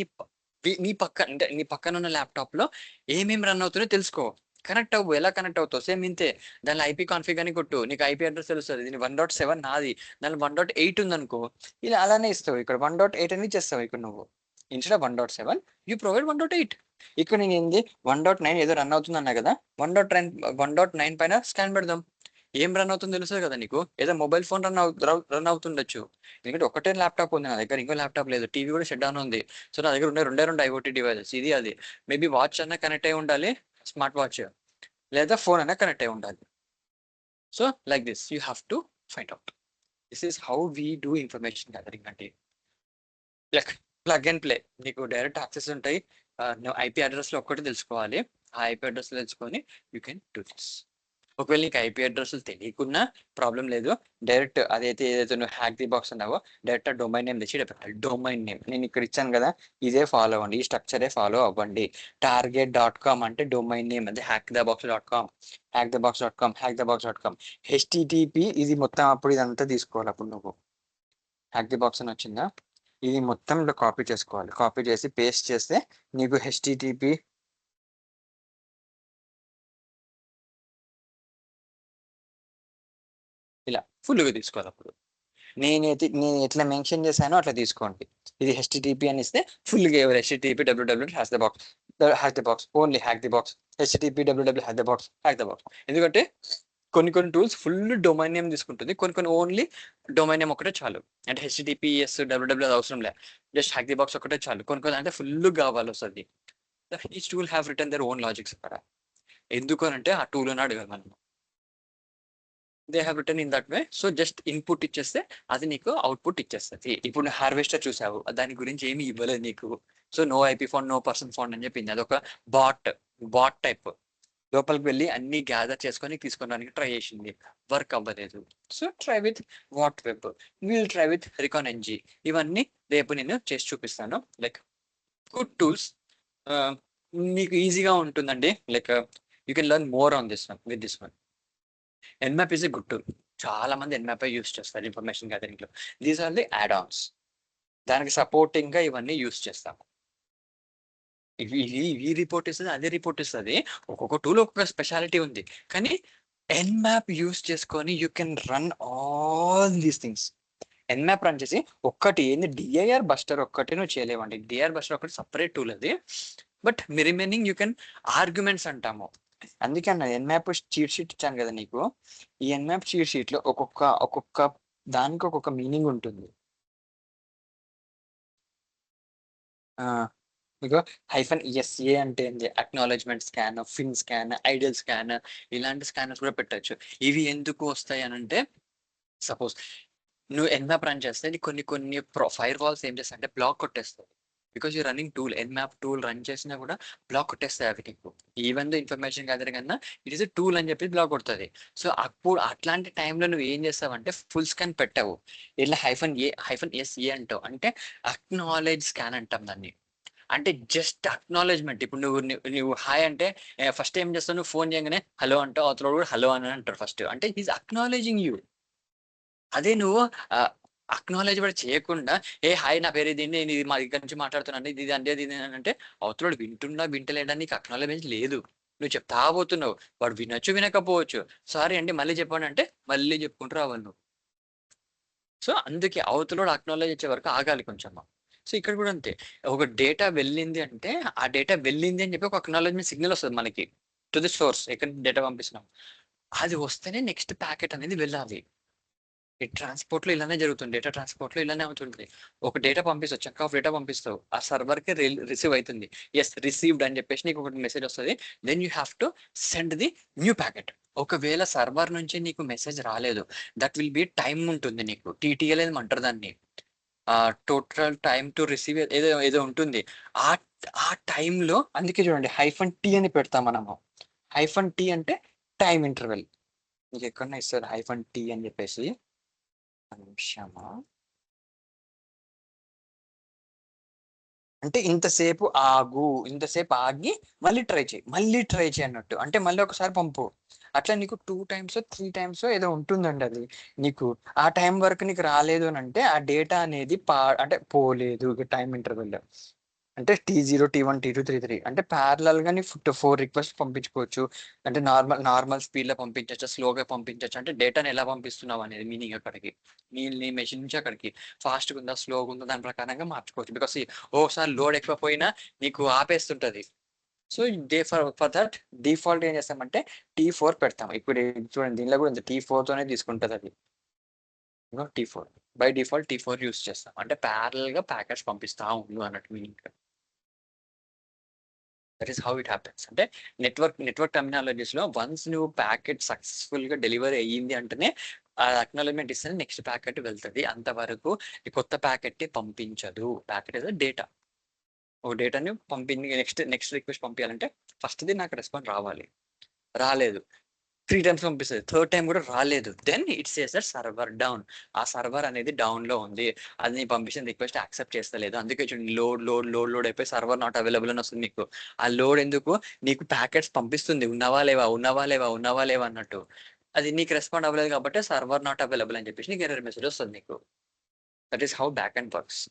నీ పక్క, అంటే నీ పక్కన ఉన్న ల్యాప్టాప్ లో ఏమేమి రన్ అవుతున్నాయో తెలుసుకో. కనెక్ట్ అవ్వు. ఎలా కనెక్ట్ అవుతావు? సేమ్ ఇంతే. దానిలో ఐపీ కాన్ఫిగ్ అని కొట్టు, నీకు ఐపీ అడ్రస్ తెలుస్తుంది. దీని 1.7 నాది, దానిలో 1.8 ఉందనుకో, ఇలా అలానే ఇస్తావు. ఇక్కడ 1.8 అని ఇచ్చేస్తావు. ఇక్కడ నువ్వు ఇన్స్టెడ్ ఆఫ్ 1.7 యూ ప్రొవైడ్ 1.8. ఇక్కడ నేను ఏంది 1.9 ఏదో రన్ అవుతుంది అన్నా కదా, 1.9 పైన స్కాన్ పెడదాం. ఏం రన్ అవుతుందో తెలుస్తుంది కదా నీకు. ఏదో మొబైల్ ఫోన్ రన్ అవుతుండొచ్చు, ఎందుకంటే ఒకటే ల్యాప్టాప్ ఉంది నా దగ్గర, ఇంకో ల్యాప్టాప్ లేదు, టీవీ కూడా షట్ డౌన్ ఉంది. సో నా దగ్గర ఉండే రెండు ఐఓటీ డివైజెస్, ఇది అది. మేబీ వాచ్ అన్నా కనెక్ట్ అయి ఉండాలి, స్మార్ట్ వాచ్, లేదా ఫోన్ అన్నా కనెక్ట్ అయి ఉండాలి. So like this you have to find out. This is how we do information gathering అంటే. లైక్ ప్లగ్ అండ్ ప్లే, నీకు డైరెక్ట్ యాక్సెస్ ఉంటాయి. నువ్వు ఐపీ అడ్రస్ లో ఒక్కటి తెలుసుకోవాలి, ఆ ఐపీ అడ్రస్ తెలుసుకొని యూ కెన్ డూ దిస్. ఒకవేళ నీకు ఐపీ అడ్రస్ తెలియకున్నా ప్రాబ్లం లేదు. డైరెక్ట్ ఏదైతే నువ్వు హ్యాక్ ది బాక్స్ అన్నావో డైరెక్ట్ డొమైన్ నేమ్ తెచ్చి పెట్టాలి. డొమైన్ నేమ్ నేను ఇక్కడ ఇచ్చాను కదా, ఇదే ఫాలో అవ్వండి, ఈ స్ట్రక్చరే ఫాలో అవ్వండి. target.com అంటే డొమైన్ నేమ్, అది hackthebox.com, hackthebox.com. హెచ్టిటిపి ఇది మొత్తం అప్పుడు ఇదంతా తీసుకోవాలి. అప్పుడు నువ్వు హ్యాక్ ది బాక్స్ అని వచ్చిందా, ఇది మొత్తం ఇలా కాపీ చేసుకోవాలి. కాపీ చేసి పేస్ట్ చేస్తే నీకు హెచ్టిటిపి ఇలా ఫుల్గా తీసుకోవాలి. అప్పుడు నేను ఎట్లా మెన్షన్ చేశానో అట్లా తీసుకోండి. ఇది హెచ్టిటిపి అని ఇస్తే ఫుల్గా ఎవరు HTTP www hack the box only hack the box, HTTP www hack the box. ఎందుకంటే కొన్ని టూల్స్ ఫుల్ డొమైన్ నేమ్ తీసుకుంటుంది, కొన్ని ఓన్లీ డొమైన్ నేమ్ ఒకటే చాలు. అంటే హెచ్టిటిపిఎస్ www అవసరం లే, జస్ట్ హ్యాక్ ది బాక్స్ ఒకటే చాలు. కొన్ని అంటే ఫుల్ కావాలి వస్తుంది. Each tool have return their own logics అక్కడ. ఎందుకు అంటే ఆ టూల్ అని అడగాలి మనం. They have return in that way. So just input ఇచ్చేస్తే అది నీకు అవుట్పుట్ ఇచ్చేస్తుంది. ఇప్పుడు హార్వెస్టర్ చూసావు, దాని గురించి ఏమి ఇవ్వలేదు నీకు. So no IP phone, no person phone అని చెప్పింది. అదొక బాట్ టైప్. లోపలికి వెళ్ళి అన్ని గ్యాదర్ చేసుకొని తీసుకోవడానికి ట్రై చేసింది, వర్క్ అవ్వలేదు. So try with what web, will try with recon NG. ఇవన్నీ రేపు నేను చేసి చూపిస్తాను. లైక్ గుడ్ టూల్స్, మీకు ఈజీగా ఉంటుందండి. Like you can learn more on this one with this one. Map is a good tool. చాలా మంది మ్యాప్ యూస్ చేస్తారు ఇన్ఫర్మేషన్ గ్యాదరింగ్ లో. These are the add ons. దానికి సపోర్టింగ్ గా ఇవన్నీ యూస్ చేస్తాము. ఈ రిపోర్ట్ ఇస్తుంది, అదే రిపోర్ట్ ఇస్తుంది. ఒక్కొక్క టూల్ ఒక్కొక్క స్పెషాలిటీ ఉంది. కానీ మ్యాప్ యూస్ చేసుకొని you can run all these things. Map run చేసి ఒక్కటి ఏంది డిఐఆర్ బస్టర్ ఒక్కటి నువ్వు చేయలేవండి. డిఐఆర్ బస్టర్ ఒకటి సపరేట్ టూల్ అది. But remaining you can arguments అంటాము. అందుకే అన్న మ్యాప్ చీట్ షీట్ ఇచ్చాను కదా నీకు. ఈ మ్యాప్ చీట్ షీట్ లో ఒక్కొక్క దానికి ఒక్కొక్క మీనింగ్ ఉంటుంది. మీకు -SA అంటే అక్నాలెడ్జ్మెంట్ స్కాన్, ఫిన్ స్కాన్, ఐడియల్ స్కాన్, ఇలాంటి స్కానర్స్ కూడా పెట్టచ్చు. ఇవి ఎందుకు వస్తాయి అని అంటే, సపోజ్ నువ్వు మ్యాప్ రన్ చేస్తే కొన్ని ఫైర్ వాల్స్ ఏం చేస్తాయి అంటే బ్లాక్ కొట్టేస్తాయి. Because you running tool Nmap tool run చేసినా కూడా బ్లాక్ కొట్టేస్తాయి అవి నీకు. ఈవెన్ దో ఇన్ఫర్మేషన్ గ్యాదరింగ్ అన్నా ఇట్ ఈస్ ఎ టూల్ అని చెప్పి బ్లాక్ కొడుతుంది. సో అప్పుడు అట్లాంటి టైంలో నువ్వు ఏం చేస్తావంటే ఫుల్ స్కాన్ పెట్టావు, ఇలా -ఏ అంటావు, అంటే అక్నాలెడ్జ్ స్కాన్ అంటాం దాన్ని. అంటే జస్ట్ అక్నాలెడ్జ్మెంట్. ఇప్పుడు నువ్వు హాయ్ అంటే ఫస్ట్ ఏం చేస్తావు, నువ్వు ఫోన్ చేయగానే హలో అంటావు, అవతల కూడా హలో అని అంటారు ఫస్ట్, అంటే ఈజ్ అక్నాలెడ్జింగ్ యూ. అదే నువ్వు అక్నాలెడ్జ్ కూడా చేయకుండా ఏ హాయ్ నా పేరు ఇది, నేను ఇది మా దగ్గర నుంచి మాట్లాడుతున్నాను, ఇది ఇది అంటే ఇది అని అంటే అవతల వింటున్నా వింటలేడా నీకు అక్నాలెడ్జ్ లేదు. నువ్వు చెప్తా పోతున్నావు, వాడు వినొచ్చు వినకపోవచ్చు, సారీ అండి మళ్ళీ చెప్పండి అంటే మళ్ళీ చెప్పుకుంటూ రావాలి నువ్వు. సో అందుకే అవతలోడు అక్నాలెడ్జ్ ఇచ్చే వరకు ఆగాలి కొంచెం. సో ఇక్కడ కూడా అంతే, ఒక డేటా వెళ్ళింది అంటే ఆ డేటా వెళ్ళింది అని చెప్పి ఒక అక్నాలెడ్జ్మెంట్ సిగ్నల్ వస్తుంది మనకి టు ది సోర్స్, ఎక్కడ డేటా పంపిస్తున్నాం అది వస్తేనే నెక్స్ట్ ప్యాకెట్ అనేది వెళ్ళాలి. ఈ ట్రాన్స్పోర్ట్ లో ఇలానే జరుగుతుంది, డేటా ట్రాన్స్పోర్ట్ లో ఇలానే అవుతుంది. ఒక డేటా పంపిస్తావు, చక్క ఆఫ్ డేటా పంపిస్తావు, ఆ సర్వర్ కి రిసీవ్ అవుతుంది, ఎస్ రిసీవ్డ్ అని చెప్పేసి నీకు ఒకటి మెసేజ్ వస్తుంది. Then you have to send the new packet. ఒకవేళ సర్వర్ నుంచి నీకు మెసేజ్ రాలేదు, దట్ విల్ బి టైం ఉంటుంది నీకు, టీటీఎల్ అంటారు దాన్ని, టోటల్ టైం టు రిసీవ్ ఏదో ఏదో ఉంటుంది. ఆ ఆ టైంలో అందుకే చూడండి -T అని పెడతాం మనము. -T అంటే టైం ఇంటర్వెల్. మీకు ఎక్కడన్నా ఇస్తారు -T అని చెప్పేసి, నిమిషమా, అంటే ఇంతసేపు ఆగు, ఇంతసేపు ఆగి మళ్ళీ ట్రై చేయి అన్నట్టు, అంటే మళ్ళీ ఒకసారి పంపు. అట్లా నీకు 2 టైమ్స్ 3 టైమ్స్ ఏదో ఉంటుందండి అది. నీకు ఆ టైం వరకు నీకు రాలేదు అని అంటే ఆ డేటా అనేది అంటే పోలేదు టైం ఇంటర్వెల్. అంటే T0 T1 T2 T3 అంటే ప్యారలల్ గా నీ 4 రిక్వెస్ట్ పంపించుకోవచ్చు. అంటే నార్మల్ స్పీడ్ లో పంపించచ్చు, స్లోగా పంపించచ్చు, అంటే డేటాని ఎలా పంపిస్తున్నావు అనేది మీనింగ్ అక్కడికి, నీ మెషిన్ నుంచి అక్కడికి ఫాస్ట్గా ఉందా స్లోగా ఉందా దాని ప్రకారంగా మార్చుకోవచ్చు. బికాస్ ఓసారి లోడ్ ఎక్కువ పోయినా నీకు ఆపేస్తుంటది. సో ఫర్ దట్ డిఫాల్ట్ ఏం చేస్తామంటే T4 పెడతాం. ఇప్పుడు చూడండి దీనిలో కూడా T4 తోనే తీసుకుంటుంది అది. T4 by default T4 use చేస్తాం, అంటే ప్యారల్ గా ప్యాకెట్స్ పంపిస్తా ఉండు అన్నట్టు meaning. That is how it happens. అంటే నెట్వర్క్ టర్మినాలజీస్ లో వన్స్ నువ్వు ప్యాకెట్ సక్సెస్ఫుల్ గా డెలివరీ అయ్యింది అంటేనే ఆ అక్నాలజ్మెంట్ ఇస్తే నెక్స్ట్ ప్యాకెట్ వెళ్తుంది. అంతవరకు ఈ కొత్త ప్యాకెట్ పంపించదు. ప్యాకెట్ ఏదో డేటా, ఒక డేటాని పంపింది, నెక్స్ట్ రిక్వెస్ట్ పంపించాలంటే ఫస్ట్ది నాకు రెస్పాన్స్ రావాలి, రాలేదు 3 టైమ్స్ పంపిస్తుంది, థర్డ్ టైం కూడా రాలేదు, then it's says that server down. ఆ సర్వర్ అనేది డౌన్ లో ఉంది, అది నీ పంపించిన రిక్వెస్ట్ యాక్సెప్ట్ చేస్తలేదు. అందుకే చూడండి లోడ్ అయిపోయి సర్వర్ నాట్ అవైలబుల్ అని వస్తుంది మీకు. ఆ లోడ్ ఎందుకు, నీకు ప్యాకెట్స్ పంపిస్తుంది, ఉన్నవా లేవా అన్నట్టు. అది నీకు రెస్పాండ్ అవ్వలేదు కాబట్టి సర్వర్ నాట్ అవైలబుల్ అని చెప్పేసి నీకు ఎర్రర్ మెసేజ్ వస్తుంది నీకు. That is how back and works.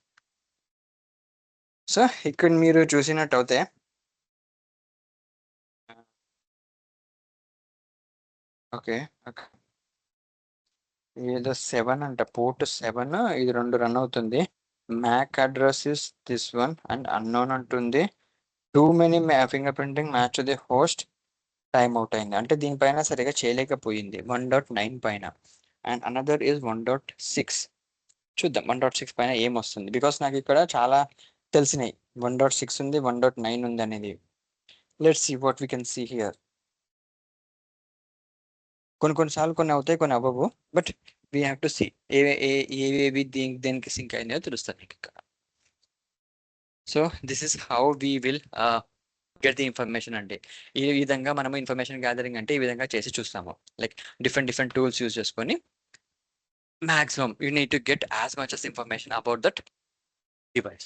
So ఇక్కడ మీరు చూసినట్టు అయితే ఓకే ఏదో 7 అంట, పోర్ట్ 7 ఇది 2 రన్ అవుతుంది. MAC address is this one and unknown అంటుంది. Too many finger printing match the host, time out అయింది, అంటే దీనిపైన సరిగా చేయలేకపోయింది 1.9 పైన. And another is 1.6. చూద్దాం 1.6 పైన ఏం వస్తుంది, బికాస్ నాకు ఇక్కడ చాలా తెలిసినాయి. 1.6 ఉంది, 1.9 ఉంది అనేది. Let's see what we can see here. కొన్నిసార్లు కొన్ని అవుతాయి, కొన్ని అవ్వవు, but we have to see ఏవేవి దేనికి సింక్ అయినాయో తెలుస్తుంది మీకు ఇక్కడ. So this is how we will get the information అండి. ఈ విధంగా మనము ఇన్ఫర్మేషన్ గ్యాదరింగ్ అంటే ఈ విధంగా చేసి చూస్తాము, లైక్ డిఫరెంట్ టూల్స్ యూజ్ చేసుకొని maximum you need to get as much as information about that device.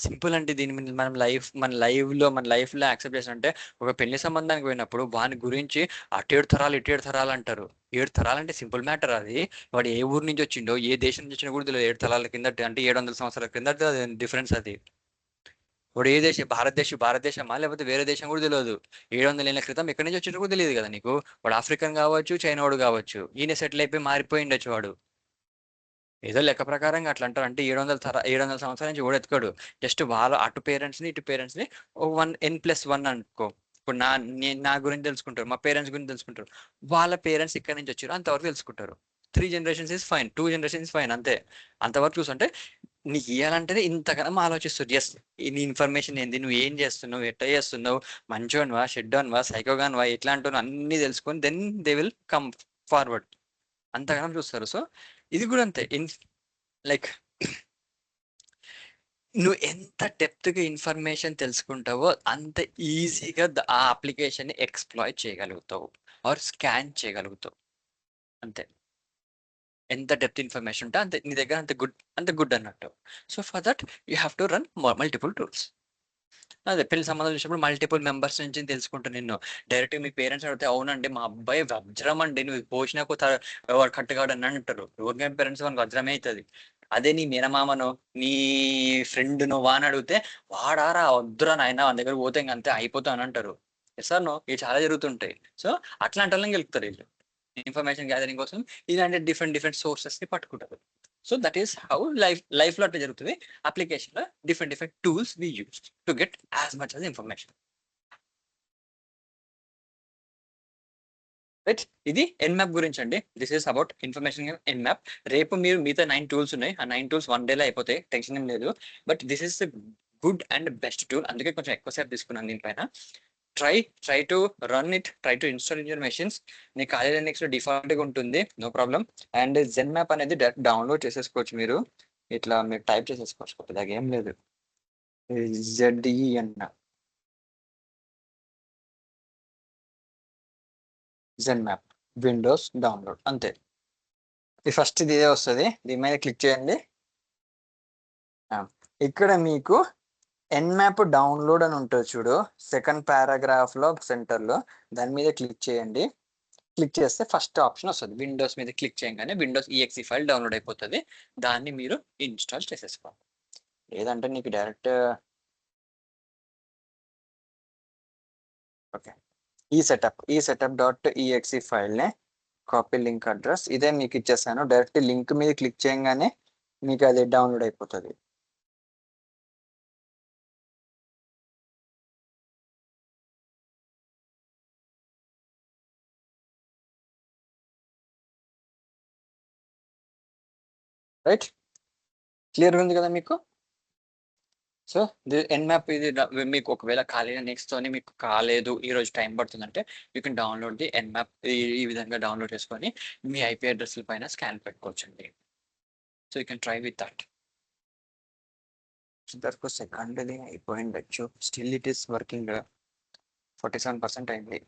Simple అంటే దీని మీద మన లైఫ్ లో యాక్సెప్ట్ చేసినంటే, ఒక పెళ్లి సంబంధానికి పోయినప్పుడు వాని గురించి అటు 7 తరాలు ఇటు 7 తరాలు అంటారు. 7 తరాలు అంటే సింపుల్ మ్యాటర్ అది. వాడు ఏ ఊరు నుంచి వచ్చిండో, ఏ దేశం నుంచి వచ్చినా కూడా తెలియదు. 7 తరాల కింద అంటే 700 సంవత్సరాల కింద డిఫరెన్స్ అది. వాడు ఏ దేశం, భారతదేశమా లేకపోతే వేరే దేశం కూడా తెలియదు. 700 ఏళ్ల క్రితం ఎక్కడి నుంచి వచ్చినా కూడా తెలియదు కదా నీకు. వాడు ఆఫ్రికన్ కావచ్చు, చైనా వాడు కావచ్చు, ఈయన సెటిల్ అయిపోయి మారిపోయి ఉండొచ్చు వాడు. ఏదో లెక్క ప్రకారంగా అట్లా అంటారు, అంటే 700 సంవత్సరాల నుంచి కూడా ఎత్తుకోడు. జస్ట్ వాళ్ళ అటు పేరెంట్స్ ని ఇటు పేరెంట్స్ ని 1n+1 అనుకో. ఇప్పుడు నా గురించి తెలుసుకుంటారు, మా పేరెంట్స్ గురించి తెలుసుకుంటారు, వాళ్ళ పేరెంట్స్ ఇక్కడ నుంచి వచ్చారు, అంతవరకు తెలుసుకుంటారు. 3 generations is fine, 2 generations fine, అంతే. అంతవరకు చూసుంటే నీకు ఇవ్వాలంటేనే ఇంతగానం ఆలోచిస్తారు. ఎస్ నీ ఇన్ఫర్మేషన్ ఏంది, నువ్వు ఏం చేస్తున్నావు, ఎట్లా చేస్తున్నావు, మంచోన్వా షెడ్డోన్వా సైకోగాన్వా ఎట్లా అంటున్నావు అన్ని తెలుసుకొని then they will come forward. అంతగానం చూస్తారు. సో ఇది కూడా అంతే, లైక్ నువ్వు ఎంత డెప్త్గా ఇన్ఫర్మేషన్ తెలుసుకుంటావో అంత ఈజీగా ఆ అప్లికేషన్ ఎక్స్ప్లాయ్ చేయగలుగుతావు ఆర్ స్కాన్ చేయగలుగుతావు. అంతే. ఎంత డెప్త్ ఇన్ఫర్మేషన్ ఉంటే అంత నీ దగ్గర అంత గుడ్ అన్నట్టు. So for that you have to run multiple tools. అదే పెళ్లి సంబంధం చూసినప్పుడు మల్టిపుల్ మెంబర్స్ నుంచి తెలుసుకుంటా నేను. డైరెక్ట్ మీ పేరెంట్స్ అడిగితే అవునండి మా అబ్బాయి వజ్రం అండి, నువ్వు పోషినాకు వాడు కట్టుగాడు అని అంటారు. ఎవరికైనా పేరెంట్స్ మనకు వజ్రమే అవుతుంది. అదే నీ మేనమామను నీ ఫ్రెండ్ను వాని అడిగితే వాడారా వద్దురా నాయన వాళ్ళ దగ్గర పోతే ఇంక అంతే అయిపోతా అని అంటారు. ఎస్ ఆర్ నో, ఇవి చాలా జరుగుతుంటాయి. సో అట్లాంటి వాళ్ళని గెలుపుతారు వీళ్ళు ఇన్ఫర్మేషన్ గ్యాదరింగ్ కోసం. ఇలాంటి డిఫరెంట్ సోర్సెస్ ని పట్టుకుంటారు. So that is how life లో అట్లా జరుగుతుంది. అప్లికేషన్ లో different tools we use to get as much as information. Right, ఇది ఎన్మ్యాప్ గురించి అండి. This is about information Nmap. రేపు మీరు మిగతా 9 టూల్స్ ఉన్నాయి, ఆ 9 టూల్స్ 1 డేలో అయిపోతాయి, టెన్షన్ ఏం లేదు. But this is good and best tool, అందుకే కొంచెం ఎక్కువసేపు తీసుకున్నాను దీనిపైన. Try to run it, try to install in your machines. నీ ఖాళీ లినక్స్ లో డిఫాల్ట్ గా ఉంటుంది, no problem. And Zenmap అనేది డైరెక్ట్ డౌన్లోడ్ చేసేసుకోవచ్చు మీరు. ఇట్లా మీరు టైప్ చేసేసుకోవచ్చు, పెద్దగా ఏం లేదు. ZEN జెన్ మ్యాప్ విండోస్ డౌన్లోడ్ అంతే. ఇది ఫస్ట్ ఇదే వస్తుంది, దీని మీద క్లిక్ చేయండి. ఇక్కడ మీకు ఎన్మ్యాప్ డౌన్లోడ్ అని ఉంటుంది చూడు, సెకండ్ పారాగ్రాఫ్ లో సెంటర్ లో, దాని మీద క్లిక్ చేయండి. క్లిక్ చేస్తే ఫస్ట్ ఆప్షన్ వస్తుంది, విండోస్ మీద క్లిక్ చేయగానే విండోస్ EXE ఫైల్ డౌన్లోడ్ అయిపోతుంది. దాన్ని మీరు ఇన్స్టాల్ చేసేసుకోవాలి. లేదంటే నీకు డైరెక్ట్ ఓకే ఈ సెటప్ .exe ఫైల్ నే కాపీ లింక్ అడ్రస్ ఇదే మీకు ఇచ్చేసాను. డైరెక్ట్ లింక్ మీద క్లిక్ చేయగానే మీకు అది డౌన్లోడ్ అయిపోతుంది. రైట్, క్లియర్ ఉంది కదా మీకు? సో ఎన్మ్యాప్ ఇది మీకు ఒకవేళ ఖాళీ నెక్స్ట్ తోని మీకు కాలేదు, ఈ రోజు టైం పడుతుందంటే you can download the Nmap. ఈ విధంగా డౌన్లోడ్ చేసుకొని మీ IP అడ్రస్ల పైన స్కాన్ పెట్టుకోవచ్చండి. So you can try with that. దానికి సెకండ్ది అయిపోయిండొచ్చు, స్టిల్ ఇట్ ఈస్ వర్కింగ్. 47% అయింది.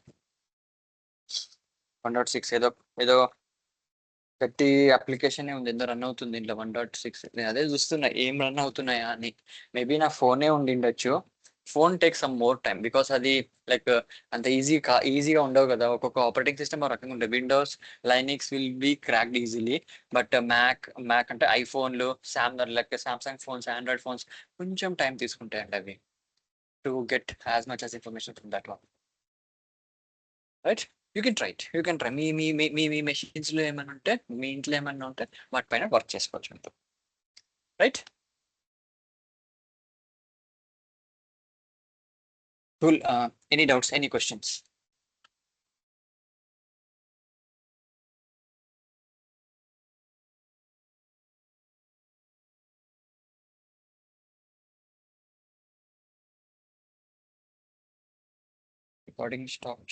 1.6 ఏదో గట్టి అప్లికేషన్ ఉంది, ఏదో రన్ అవుతుంది ఇంట్లో 1.6. నేను అదే చూస్తున్నా ఏం రన్ అవుతున్నాయా అని. మేబీ నా ఫోనే ఉండిండొచ్చు. Phone take some more time because అది లైక్ అంత ఈజీగా ఉండవు కదా. ఒక్కొక్క ఆపరేటింగ్ సిస్టమ్ ఒక రకంగా ఉంటుంది. Windows Linux will be cracked easily. But Mac అంటే ఐఫోన్లు సామ్సంగ్ ఫోన్స్, ఆండ్రాయిడ్ ఫోన్స్ కొంచెం టైం తీసుకుంటాయండి అవి to get as much as information from that one. Right, you can try మీ మెషిన్స్ లో ఏమైనా ఉంటే, మీ ఇంట్లో ఏమైనా ఉంటే వాటిపైన వర్క్ చేసుకోవచ్చు. Right, cool. Any doubts, any questions? Recording stop